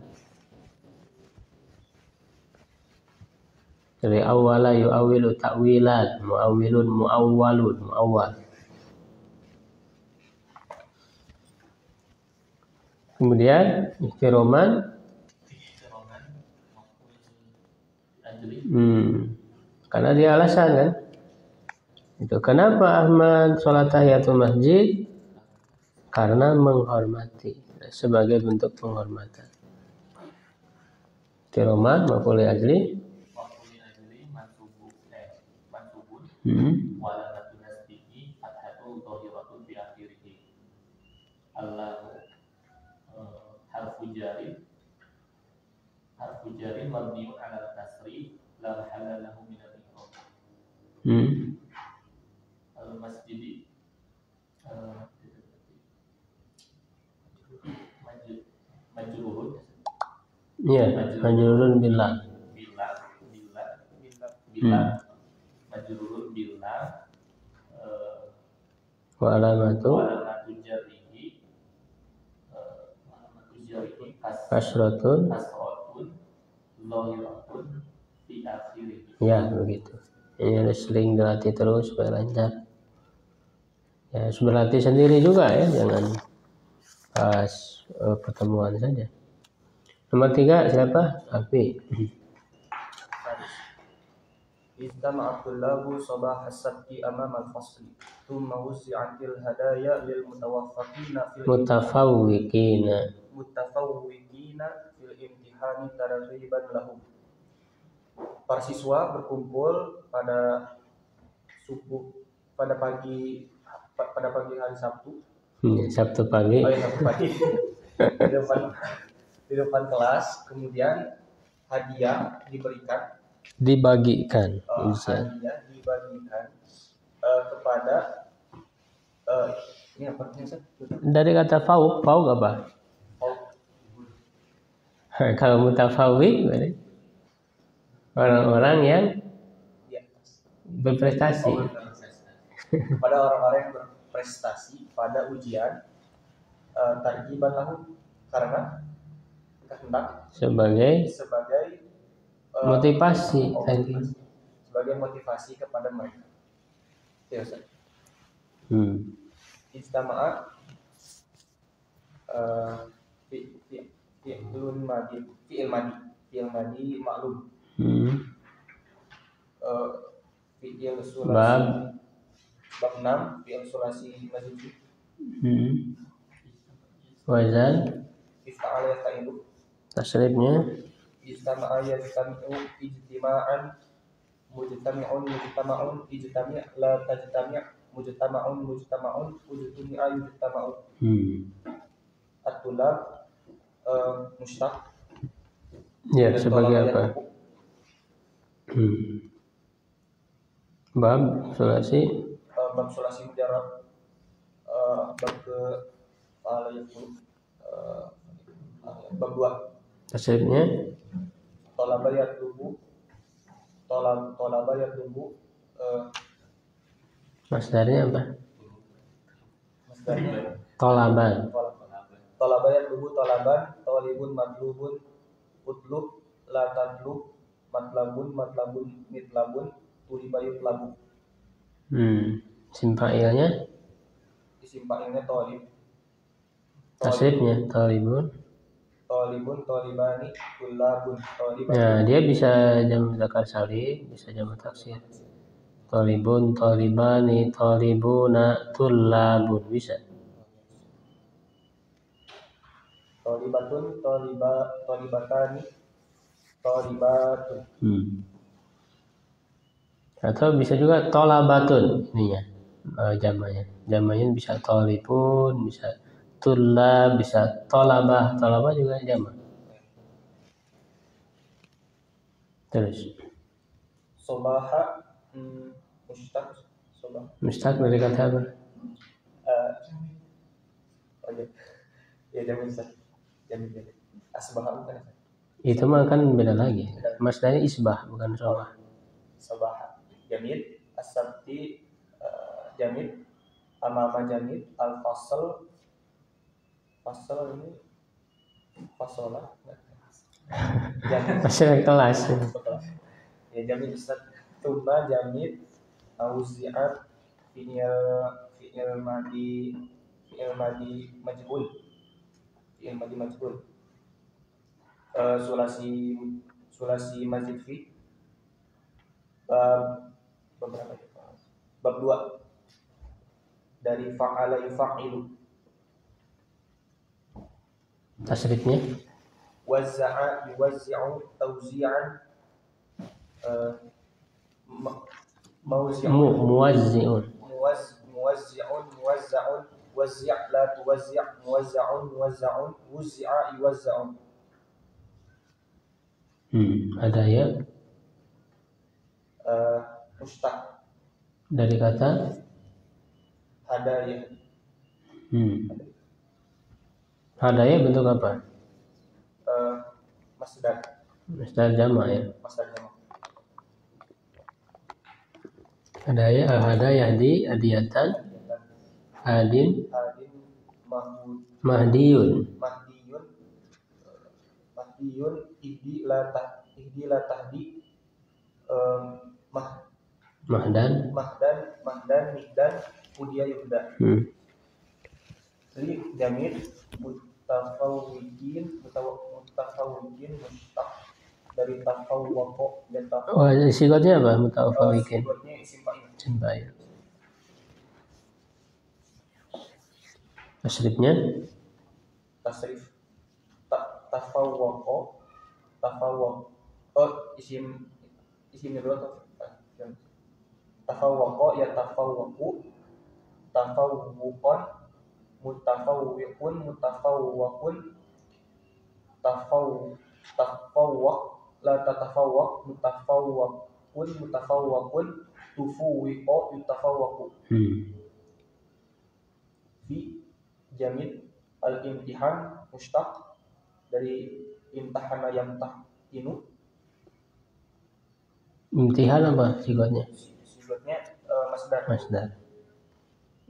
Dari awwala yu'awwilu ta'wilan, mu'awwilun, mu'awwalun, mu'awwal. Kemudian ikhtiroman karena dia alasan kan. Itu kenapa Ahmad sholat tahiyatul masjid? Karena menghormati, sebagai bentuk penghormatan. Ikhtiroman maf'ul ajli walamatun nasbihi fathatun dhahiratun fi akhirih. Allahu harfu jarin mabniun 'ala al-kasri la mahalla lahu min al-i'rab. Al-masjidi majrurun. Ya, majrurun billah. Majrurun billah Wa alamatu jarrihi kasratun zahiratun fi akhirih. Ya, begitu. Ini harus sering dilatih terus supaya lancar. Ya, harus berlatih sendiri juga ya, jangan pas pertemuan saja. Nomor 3 siapa? Afi. Ijtama'a at-tullabu sabah as-sabti amama al-fasli thumma wusi'atil hadaya lil mutawaffaqina fil imtihani targhiban lahum. Para siswa berkumpul pada pagi hari Sabtu. Sabtu pagi. Sabtu pagi. di depan kelas, kemudian hadiah dibagikan kepada ini apa dari kata fauk apa? Kalau mutafawwiq berarti orang-orang yang berprestasi. Kepada orang-orang yang berprestasi pada ujian targhiban lahum, karena kehendak sebagai motivasi tadi. Sebagai motivasi kepada mereka. Ya, Ustaz. Ijtama'a fi'il madi maklum. Fi'il sulasi bab 6 fi'il sulasi mazid. Wazan Ifta'ala yasta'ilu. tasrifnya Ijtama'a yajtami'u ijtima'an mujtama'un ijtami' la tajtami' mujtama'un ujtumi'a yujtama'u. At-tulab mushtaq. Ya, sebagai apa? Bab sulasi mujarrad bab ke bab 2 tasrifnya talaba yatlubu masdarnya apa? masdarnya Tolaban. talaba yatlubu talaban talibun matlubun utlub la tatlub matlabun mitlabun tuliba yutlabu. Isim fa'ilnya talib. tasrifnya talibun. Talibani tulabun talibani. Nah, dia bisa jamak mudzakkar salim, bisa jamak taksir. Talibun, talibani, talibuna, tullabun, bisa. Talibatun, talibatani, talibatun. Atau bisa juga tolabatun ininya, jamaknya. Jamaknya bisa talibun, bisa tullab, bisa tolabah. Tolabah juga jamak. Terus Sobaha mustaq dari kata apa? Ya jamin asbaha bukan? Itu mah kan beda lagi. Masdarnya isbah bukan sobah. Sobaha jamid as-sabti jamid amama jamid al-fasl ini fasola Masih kelas. Ya jamid ustaz tumma jamid auzi'at fi'il madi majhul sulasi mazid fi bab 2 dari fa'ala yufa'ilu. Tasrifnya Wazza'a yuwazzi'u tawzi'an muwazzi'un. muwazzi'un wazzi' la tuwazzi' muwazza'un wuzzi'a yuwazza'un. Ada ya Mustaq dari kata hadaya. Hadaya bentuk apa? Masdar jamak ya. Hadaya al-hadaya di adiyatan hadin mahdiyun ihdi la tahdi mahdan mihdan udia yuhda. Li jamid mutafawwiqin mustaq dari tafawwaqo dan Sifatnya apa? Mutafawwiqin. Sifatnya isim fa'il. Tasrifnya tasrif tafawwaqo isimnya dulu atau tafawwaqo ya tafawwaqu tafawwuqan mutafawwiqun mutafawwaqun tafawwaq la tatafawwaq mutafawwaqun tufuwiqo yutafawwaqu. Fi jamid al-imtihan mustaq dari imtahana yamtahinu. imtihan apa sifatnya? Sifatnya masdar.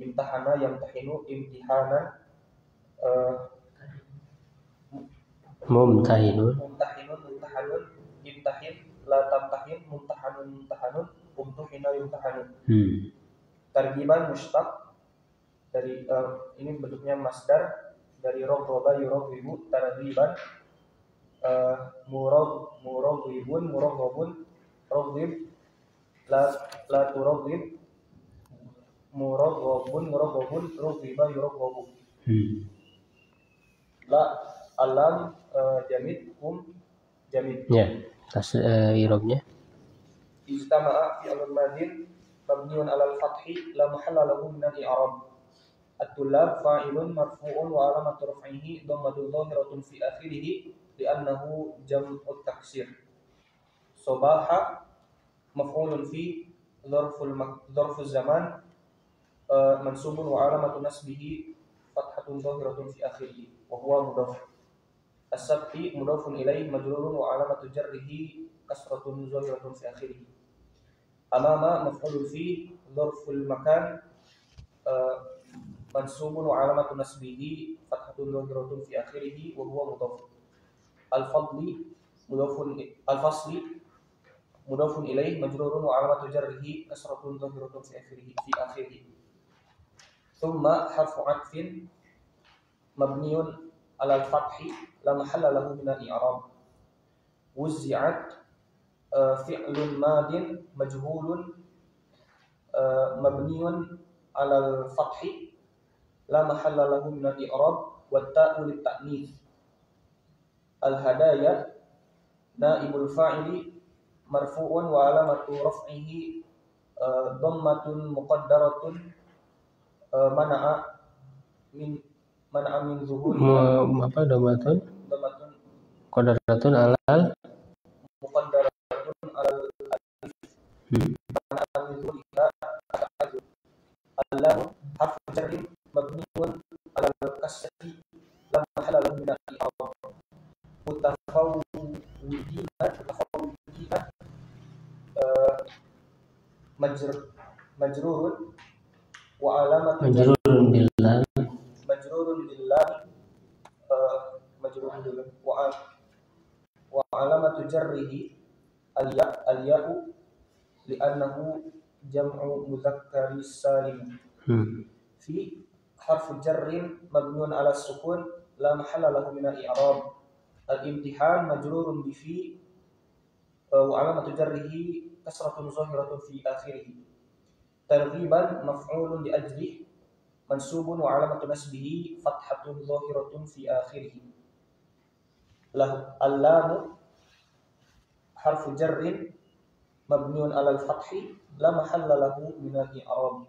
Imtahana yamtahinu imtihanan Mumtahinun imtahin la tamtahin, mumtahanun mumtahanun, umtuhina yumtahanun. Targiban mustaq dari ini bentuknya masdar dari roba yuraghibu, targiban muraghibun raghib la turaghib, muraghabun raghiba yuraghabu. La alam jamid jamid. Ya, i'rabnya. Ijtama'a fi al-madin mabniun 'ala al-fathi la mahalla lahu min al-i'rab. At-tullab fa'ilun marfu'un wa 'alamatu raf'ihi dhammatun dhahiratun fi akhirih li'annahu jam'ut taksir. Sabaha maf'ulun fi dzarful zaman mansubun wa 'alamatu nasbihi fathatun dhahiratun fi akhirih wa huwa mudhaf. As-sabti mudhafun ilaih majrurun wa 'alamatu jarrihi kasratun dhahiratun fi akhirih. Amama maf'ulun fi dzarful makan mansubun wa 'alamatu nasbihi fathatun dhahiratun fi akhirih wa huwa mudhaf. Al-fadli al-fasli mudhafun ilaih majrurun wa 'alamatu jarrihi kasratun dhahiratun fi akhirih. Thumma harfu 'atfin mabniun 'ala al-fathi la mahalla lahu min al-i'rab. Wuzzi'at fi'lun madin majhulun mabniun 'ala al-fathi la mahalla lahu min al-i'rab wa ta'u lit-ta'nits. Al-hadaya naibul fa'ili marfu'un wa 'alamatu raf'ihi dhammatun muqaddaratun mana'a min zuhuri apa dhammatun qadaratun alal muqaddaratun alal mana'a min zuhuri Allah harfu jarrin mabniun alal kasri la mahalla lahu min al-i'rab. Mutafawwidina majrurun wa alamatu majrurun billah wa alamatu jarrihi al-ya'u li'annahu jam'u mudzakkaris salim. Fi harfu jarrin mabniun 'ala sukun la mahalla lahu min al-i'rab. Al-imtihan majrurun bi fi wa alamatu jarrihi kasratun zahiratun fi akhirih. Targhiban maf'ulun li ajlihi mansubun wa alamatu nasbihi fathatun zahiratun fi akhirih. Al-lamu harfu jarrin mabniun 'ala al-fathi la mahalla lahu min al-i'rab.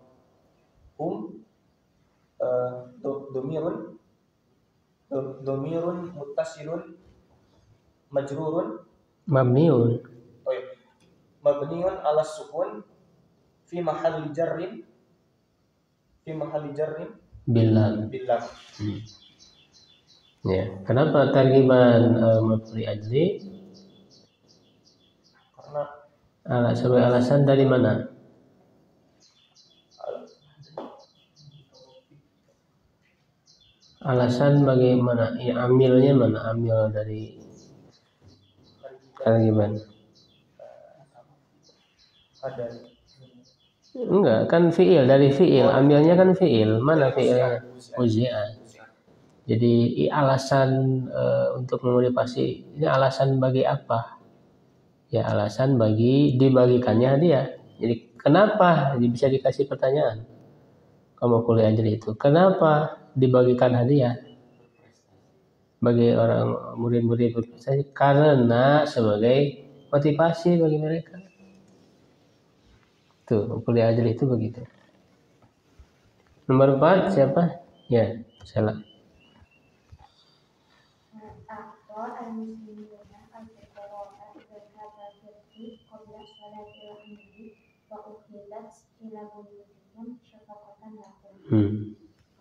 Domirun muttasilun majrurun mabniun mabniun 'ala sukun fi mahalli jarrin billah. Ya, kenapa targiban maf'ul ajli? Karena sebagai alasan dari mana? Alasan bagaimana? Ya, amilnya mana? Amil dari targiban. ada Enggak, kan fi'il, dari fi'il. Ambilnya kan fi'il. Mana fi'ilnya? Uzi'at. Jadi alasan untuk memotivasi ini alasan bagi apa? Ya, alasan bagi dibagikannya hadiah. Jadi kenapa bisa dikasih pertanyaan? Kamu kuliah ajli itu. Kenapa dibagikan hadiah bagi orang murid-murid berprestasi? Karena sebagai motivasi bagi mereka. Tuh, kuliah ajli itu begitu. Nomor 4 siapa? Ya, salah.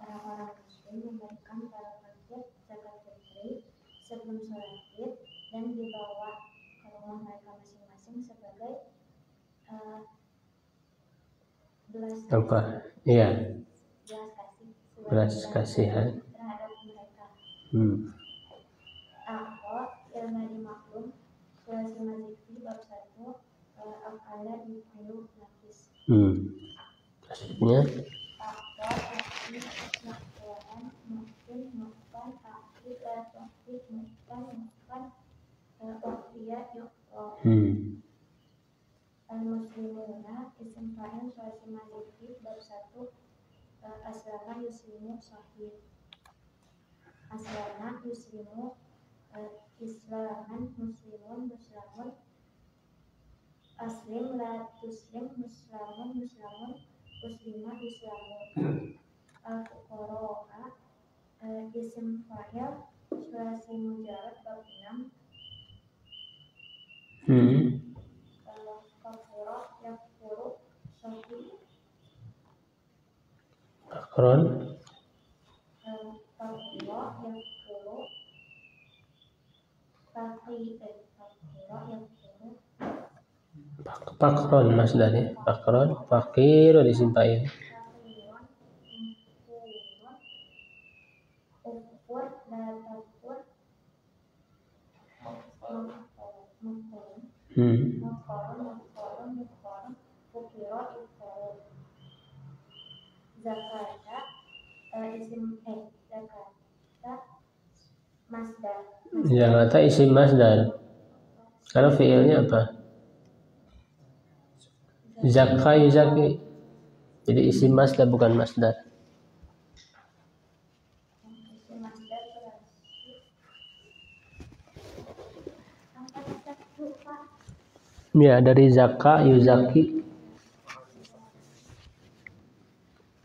Orang-orang muslim memberikan para fakir zakat fitri sebelum sholat Id dan dibawa ke rumah mereka masing-masing sebagai belas kasihan terhadap mereka. Ilmu maklum Sulasi Mazikri bab 1 fa'ala yuf'ilu nafis. Tasrifnya Akbar yakfi yakfuran mungkin mungkan akif yakfi mungkan wakfiya yukra. Al-muslimuna isim fa'il sulasi mazid bab 1 aslama yuslimu sahih. Aslama yuslimu islaman muslimun muslamun. Aslim la tuslim muslamun muslamun muslimah islamun. Al-fuqara isim fa'il sulasi mujarrad bab 6 kafura yakfuru sahih. akron Kafura yakfuru pakron masdarnya pakron fakir isim fa'il. Fakirun infurun ufur la tafur mufkorun fukiro ifkorun. Zakata isim zakata masdar. Zakata isim masdar. Kalau fi'ilnya apa? Zakka yuzaki. Jadi isim masdar bukan masdar. Isim masdar berarti angkat satu Pak. Ya, dari zakka yuzaki.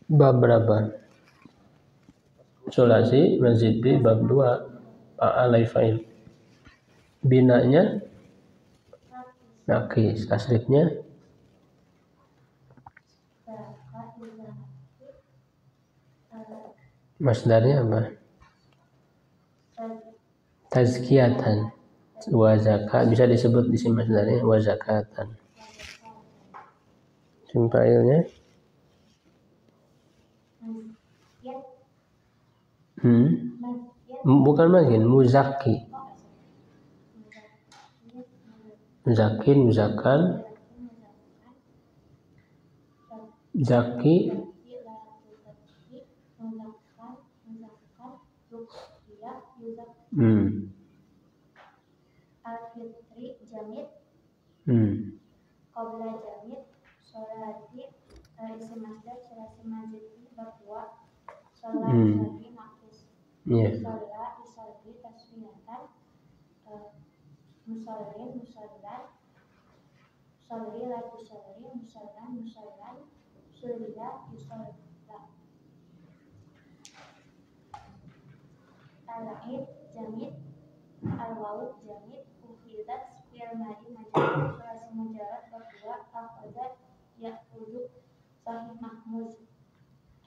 Bab berapa? Sulasi mazid B bab 2 fa'ala fa'il. Binanya nakis, tasrifnya masdarnya apa? Tazkiyatan. Wa zakat bisa disebut di sini masdarnya wa zakatan. Isim fa'ilnya bukan makin muzaki. Muzakin, muzakan, zaki, Al-fitri jamid qabla jamid sholati isim masdar sulasi mazid bab 2 sholat yusalli naqis. Sholat yusalli tasbihatan musallin musallan sholli la tusalli musallan musallan sulliya yusalla. Al-id jamid al-wawu jamid ufidat fi'il madhi majrur sulasi mujarrad bab 2 akhadha ya'khudhu sahih mahmuz.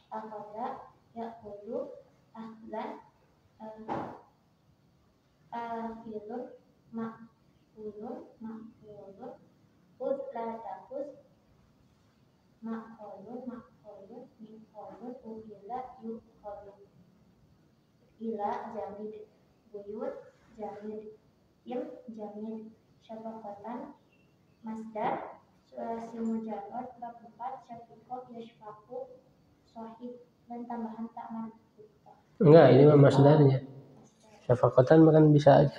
Akhadha ya'khudhu ahlan akhidun ma'khudun khudh la takhudh ma'khudun mi'khudun ukhidha yukhadhu. Ila jamid buyut jamid im jamid syafaqatan masdar sulasi mujarrad bab 4 syafiqah yashfaqu sahih dan tambahan tak marfu'ah. Enggak, ini mah masdarnya. Syafaqatan makan bisa aja.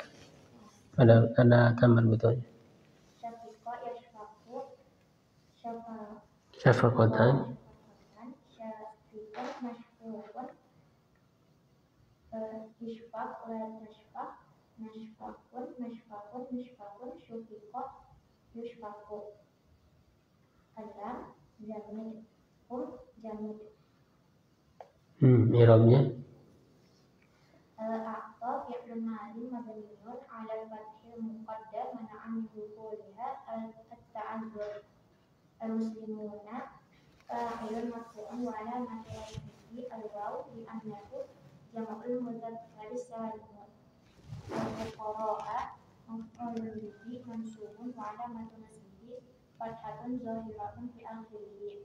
Ada tamar betulnya. Syafiqah yashfaqu Syafaqatan syafiqun mashfuqun ishfaq la tashfaq mashfaqun syufiqah yushfaqu. Kalam jamid jamid. I'rabnya A'ta fi'lun madhi mabniun 'ala al-fathil muqaddar mana'a min dhuhuriha at-ta'azzur. Al-muslimuna fa'ilun marfu'un wa 'alamatu raf'ihi al-waw li'annahu jam'ul mudzakkar salim. Al-fuqara'a maf'ulun bihi mansubun wa 'alamatu nasbihi fathatun zahiratun fi akhirih.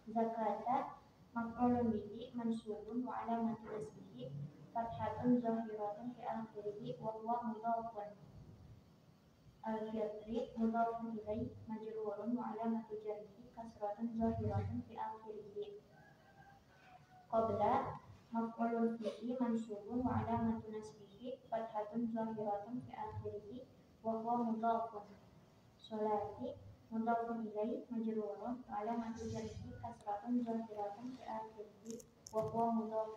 Zakata maf'ulun bihi mansubun wa 'alamatu nasbihi fathatun zahiratun fi akhirih wa huwa mudhafun. al-fitri mudhafun ilaih majrurun wa alamatu jarhi kasratun zahiratun fi akhirih. Qabla maf'ulun bihi mansubun wa alamatu nasbihi fathatun zahiratun fi akhirih wa huwa mudhafun. Sholati mudhafun ilaih majrurun wa alamatu jarhi kasratun zahiratun fi akhirih wa huwa mudhaf.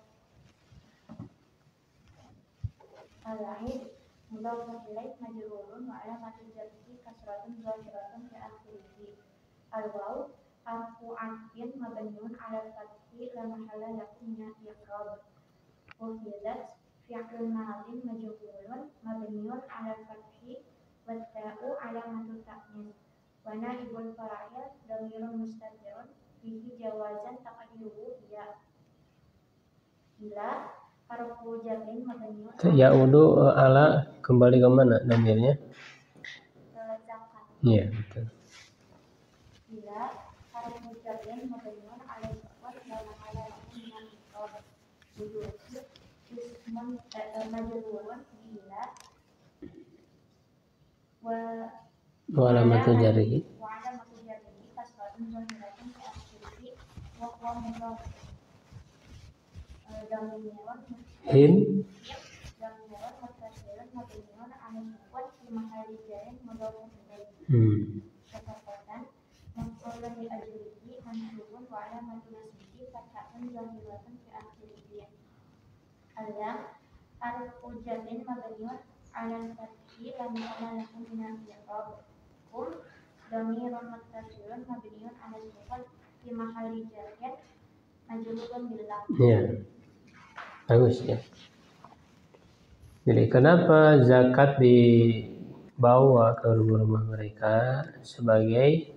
Al-Aid mudhafun ilaih majrurun wa alamatu jarhi kasratun zahiratun fi akhirih. Al-Waw harfu atfin mabniun 'ala al-fathi la mahalla lahu min al-i'rab. Ufidat fi'lun madin majhulun mabniun 'ala al-fathi wa ta'u 'alamatu ta'nis. Wa naibul fa'il dhamirun mustatirun fihi jawazan taqdiruhu ya. Ila harfu jarrin mabniun Ya'udu ala kembali ke mana dhamirnya? zakat. Iya, betul. Ila harfu jarrin mabniun 'ala al-fath la mahalla lahu min al-i'rab. Wujudu ismun majrurun bi ila wa Alamatu jarhi wa alamatu jarrihi kasratun zahiratun fi akhirih wa huwa mudhaf. Dhamirun him muttasilun mabniun 'ala al-sukun fi mahalli jarrin mudhafun ilaih. Catatan maf'ulun li ajlihi mansubun wa alamatu nasbihi fathatun zahiratun fi akhirih. Alam harfu jarrin mabniun 'ala al-fathi la mahalla lahu min al-i'rab. Hum dhamirun muttasilun mabniun 'ala al-sukun fi mahalli jarrin majrurun bil lam. ya. Bagus ya. Jadi kenapa zakat dibawa ke rumah mereka sebagai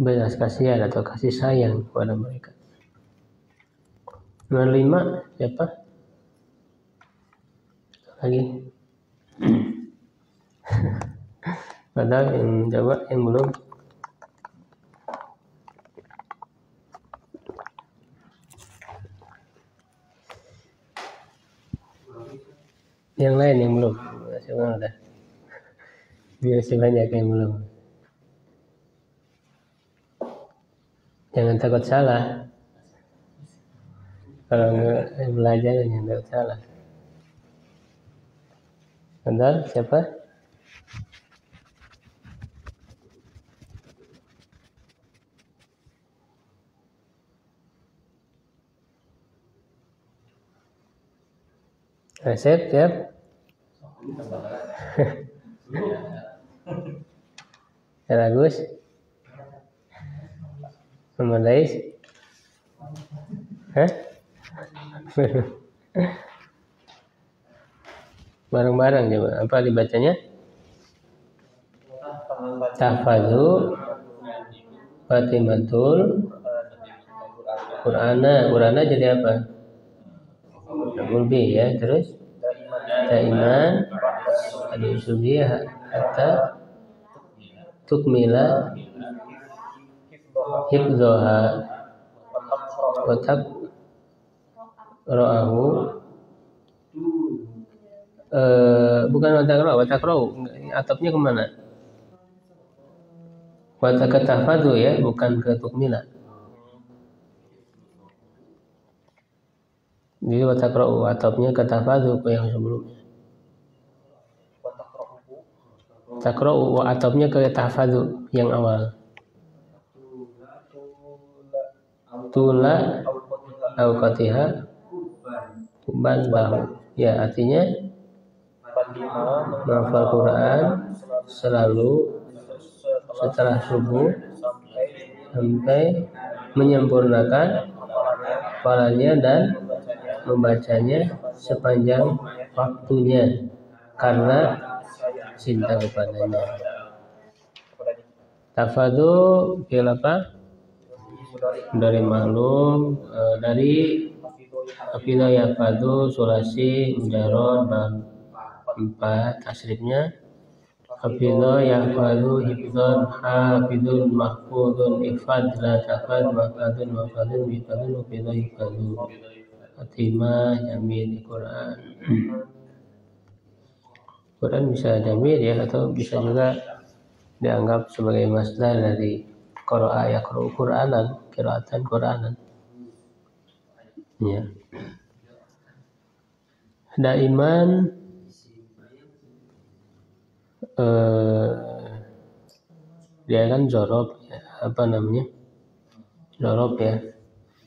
belas kasihan atau kasih sayang kepada mereka? Nomor 5 siapa? Lagi? Padahal yang jawab yang belum. Yang lain yang belum. Sebenarnya udah. Biar sebanyak yang belum. Jangan takut salah. Kalau belajar jangan takut salah. Bentar, siapa? Siap. Agus, Muhammad Lais, bareng-bareng coba. Apa dibacanya? Tahfadzu Fatimatul Qur'ana jadi apa? Maf'ul ya, terus daiman al-usubi hatta tukmila hifdzaha wa taqra'ahu bukan wa taqra'u atapnya kemana? Wa takatahfadzu ya, bukan ke tukmila. Jadi wa taqra'u atapnya ke tahfadzu ke yang sebelumnya. Taqra'u wa atapnya ke tahfadzu yang awal. Tula au qatiha kuban lahu. Ya, artinya menghafal Quran selalu setelah subuh sampai menyempurnakan hafalannya dan membacanya sepanjang waktunya karena cinta kepadanya. Tafadhu fi'il apa? Dari maklum dari hafidha yafadhu sulasi mujarrad dan 4 tasrifnya hafidha yafadhu hifdzan hafidhun mahfudun ifad la tafad mahfadun mahfadun hifadzun hafidha yafadhu Fatimah Jamil Quran. Quran bisa jamir ya, atau bisa juga dianggap sebagai masdar dari qara'a yaqra'u Qur'anan, qira'atan Qur'anan. Ya. Daiman dia kan jorob ya, apa namanya? Jorob ya.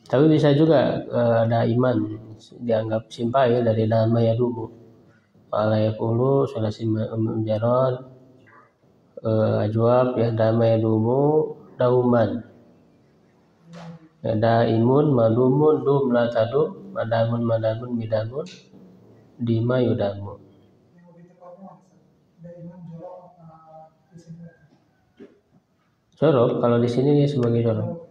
Tapi bisa juga daiman dianggap simpai ya, dari nama ya dulu. Wala yaqulu sulasi mujarrad ajwab ya, nama ya dulu dauman. Ya, daimun madumun dum la tadum madamun midamun dima yudamu. Jorob kalau di sini dia sebagai jorob.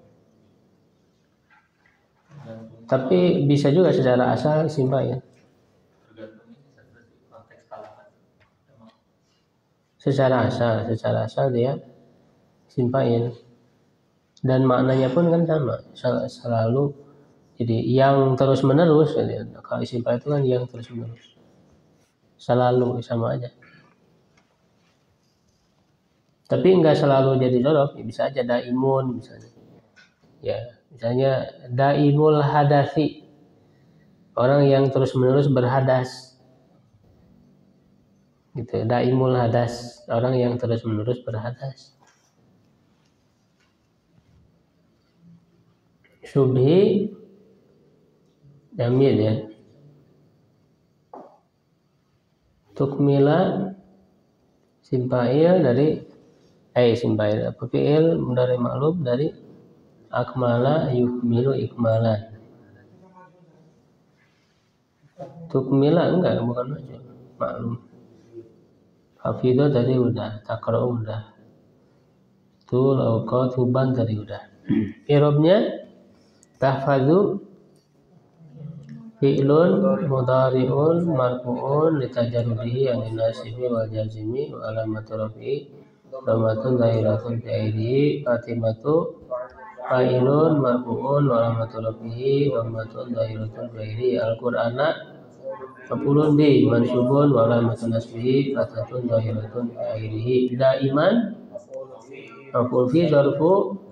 Tapi bisa juga secara asal simpai ya. Secara asal dia simpain. Dan maknanya pun kan sama, selalu jadi yang terus menerus. Kalau simpai itu kan yang terus menerus, selalu sama aja. Tapi enggak selalu jadi jorob, ya bisa aja daimun misalnya. Ya, misalnya daimul hadasi, orang yang terus menerus berhadas. Gitu, daimul hadas, orang yang terus menerus berhadas. Subhi jamil ya. Tukmila simpail dari simpail apa fi'il mudhari ma'lum dari akmala yukmilu ikmalan. Tukmila enggak, bukan maju, maklum. Hafidho tadi udah, takra'u udah, tul awqat huban tadi udah. I'rabnya tahfazu fi'lun mudhari'un marfu'un litajarrudihi anin nasibi wal jazimi wa alamatu rafi'i dhammatun zahiratun fi akhirih. Fatimatu fa'ilun marfu'un wa alamatu rafi'i dhammatun zahiratun fi akhirih. Al-Qur'ana maf'ulun bi mansubun wa alamatu nasbihi fathatun zahiratun fi akhirih. Daiman maf'ul fi zarfu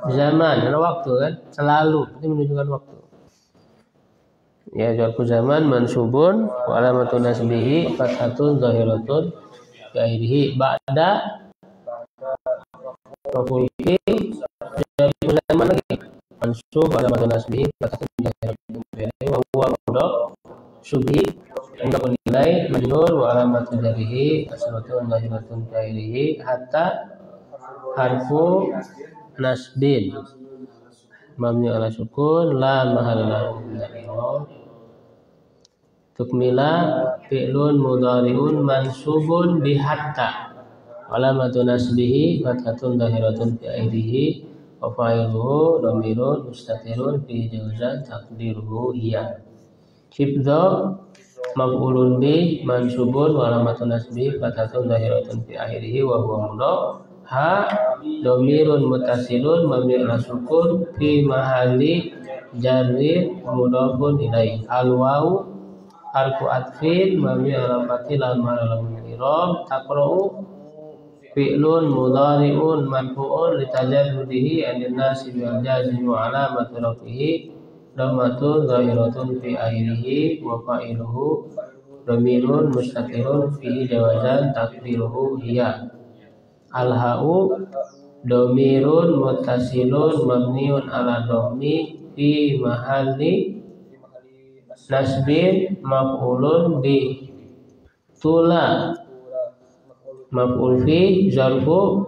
zaman, ada waktu kan, selalu itu menunjukkan waktu. Ya, zarfu zaman mansubun wa alamatun nasbihi fathatun zahiratun fi akhirih. Ba'da maf'ul fi zarfu zaman lagi mansub wa alamatun nasbihi fathatun zahiratun fi akhirih. Wa huwa mudhaf subhi mudhafun ilaih majrur wa alamatun jarrihi kasratun zahiratun fi akhirih. Hatta harfu nasbin mabni ala sukun la mahalla lahu min al-i'rab. Tukmila fi'lun mudhari'un mansubun bi hatta alamatu nasbihi fathatun zahiratun fi akhirih wa fa'iluhu dhamirun mustatirun fi jawzan taqdiruhu hiya. Hifdha maf'ulun bi mansubun wa alamatu nasbihi fathatun zahiratun fi akhirih wa huwa mudhaf. Ha dhamirun muttasilun mabni ala sukun fi mahalli jarri mudhafun ilaih. Al wawu harfu atfin mabni ala fathi la mahalla lahu min al-i'rab. Taqra'u fi'lun mudhari'un marfu'un litajarrudihi anin nasib wal jazim wa alamatu rafihi dhammatun zahiratun fi akhirih wa fa'iluhu dhamirun mustatirun fi jawazan taqdiruhu hiya. Al-ha'u dhamirun muttasilun mabniun ala dhammi fi mahalli nasbin maf'ulun bi. Tula maf'ul fi zarfu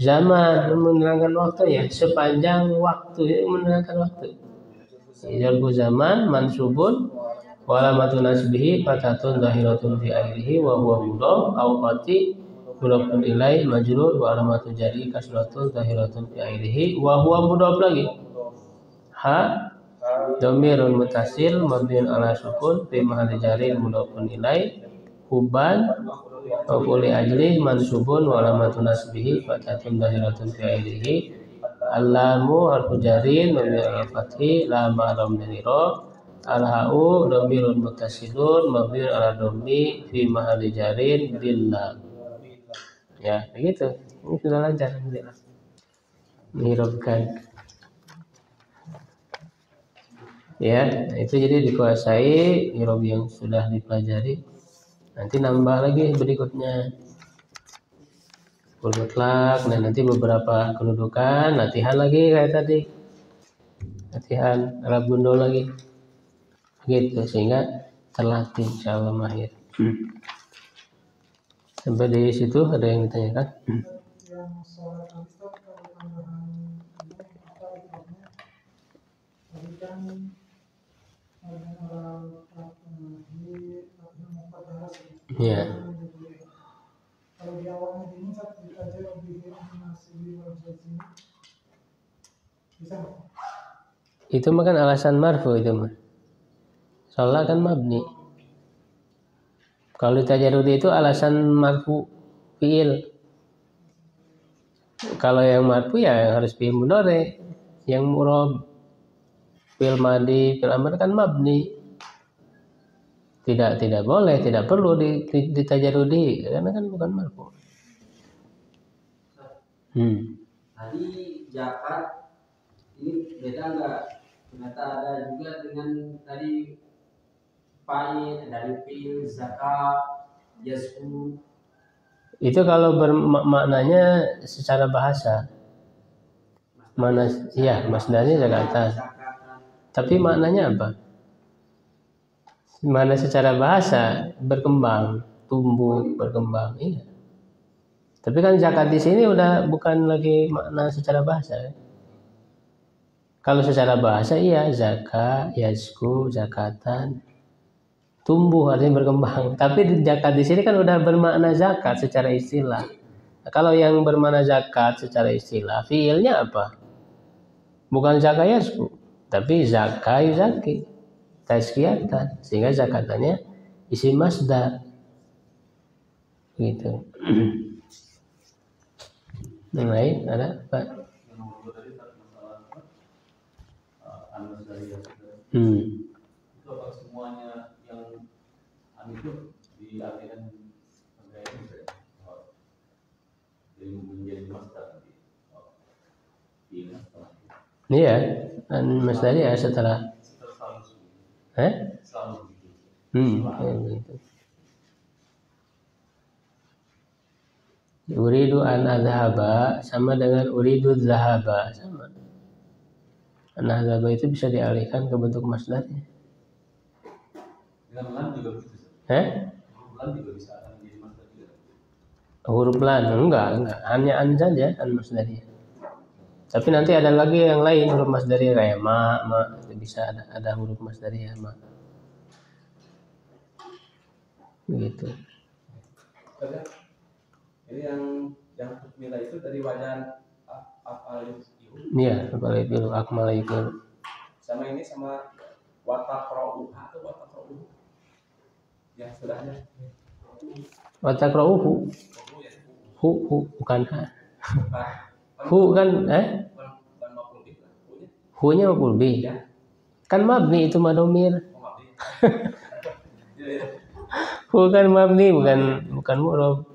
zaman menerangkan waktunya, sepanjang waktu menerangkan waktu. Zarfu zaman mansubun wa alamatu nasbihi fathatun zahiratun fi akhirih wa huwa mudhaf awqati mudhafun ilaih majrur wa alamatu jarri kasratun zahiratun fi akhirih wa huwa mudhaf lagi. Ha dhamirun muttasil mabniun ala sukun fi mahalli jarri mudhafun ilaih. Huban maf'ul ajli mansubun wa alamatu nasbihi fathatun zahiratun fi akhirih. Al-lamu harfu jarrin mabniun ala fathi la mahalla min al-i'rab. Al-ha'u dhamirun muttasilun mabniun ala dhammi fi mahalli jarin billah. Ya, begitu. Ini sudah lancar alhamdulillah. Mihirabkan. Ya, itu jadi dikuasai irob yang sudah dipelajari. Nanti nambah lagi berikutnya mutlak, dan nanti beberapa kedudukan, latihan lagi kayak tadi, latihan Arab gundul lagi, gitu sehingga terlatih insyaallah mahir. Sampai di situ ada yang ditanyakan? Ya. Itu makan alasan marfu itu mah. Soalnya kan mabni. Kalau tajarudi itu alasan marfu fiil. Kalau yang marfu ya harus fiil mudhari, yang murab fiil madi, fiil amr kan mabni. Tidak boleh, tidak perlu ditajarudi karena kan bukan marfu. Tadi zakat ini beda enggak? Ternyata ada juga dengan tadi paid dari fiil zakat, yazku. Itu kalau bermaknanya secara bahasa. Mana ya masdarnya zakatan. Tapi maknanya apa? Mana secara bahasa berkembang, tumbuh, berkembang. Iya. Tapi kan zakat di sini udah bukan lagi makna secara bahasa. Kalau secara bahasa iya zakat, yazku, zakatan, tumbuh artinya berkembang. Tapi zakat di sini kan udah bermakna zakat secara istilah. Nah, kalau yang bermakna zakat secara istilah, fiilnya apa? Bukan zakat yazku, tapi zakai zaki. Tazkiyatan, sehingga zakatannya isim masdar gitu. Yang lain ada Pak? Itu apa semuanya yang itu diartikan sebagai jadi menjadi masdar Iya, masdar ya setelah selalu begitu. Uridu an adhaba sama dengan uridu dhahaba sama. An adhaba itu bisa dialihkan ke bentuk masdarnya. Dengan lam juga begitu. Lam juga bisa menjadi masdar juga. Huruf lam enggak, hanya an saja an masdarnya. Tapi nanti ada lagi yang lain huruf masdarnya kayak ma itu bisa ada huruf masdarnya ma. Begitu. Ini yang nilai itu dari wajan afal itu. Iya, afal itu akmal itu. Sama ini sama wataqra'uha atau wataqra'uhu. Yang sudahnya. Wataqra'uhu. Hu bukan ha. Hu kan Hu-nya maf'ul bih. Kan mabni itu madomir. Hu kan mabni bukan mu'rab.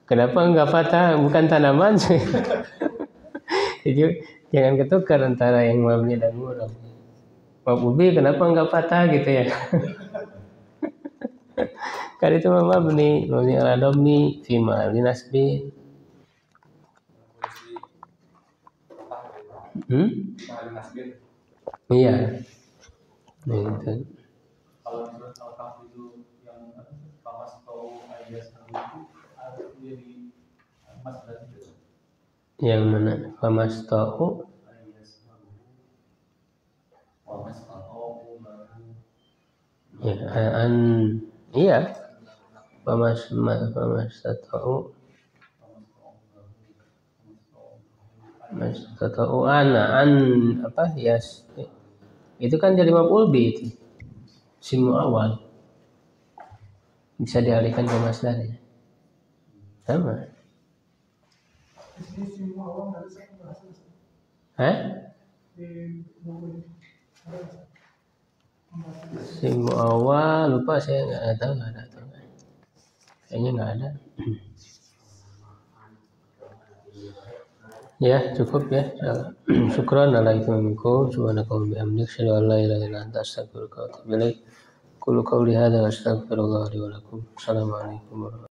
Kenapa enggak fathah? Bukan tanaman sih. Jadi jangan ketukar antara yang mabni dan mu'rab. Maf'ul bih kenapa enggak fathah gitu ya? Kan itu mabni ala dhammi fi ma'al nasbi. Iya. Nah, itu. Kalau di surat Al-Kahf itu yang famas atau ayat itu harus menjadi masdar itu. Yang mana? Famas tahu. Ya, iya. Famas tahu. Mas tahu an apa yes. Itu kan jadi maf'ul bih itu. Simu awal bisa dialihkan ke masdarnya. Sama. Simu awal lupa saya nggak tahu ada atau enggak. Kayaknya nggak ada. Ya cukup ya. Syukran ala itmamikum. Subhanakallah bihamdik. Asyhadu an la ilaha illa anta astaghfiruka wa atubu ilaik. Qulu qawli hadza wa astaghfirullah li wa lakum. Assalamualaikum warahmatullahi wabarakatuh.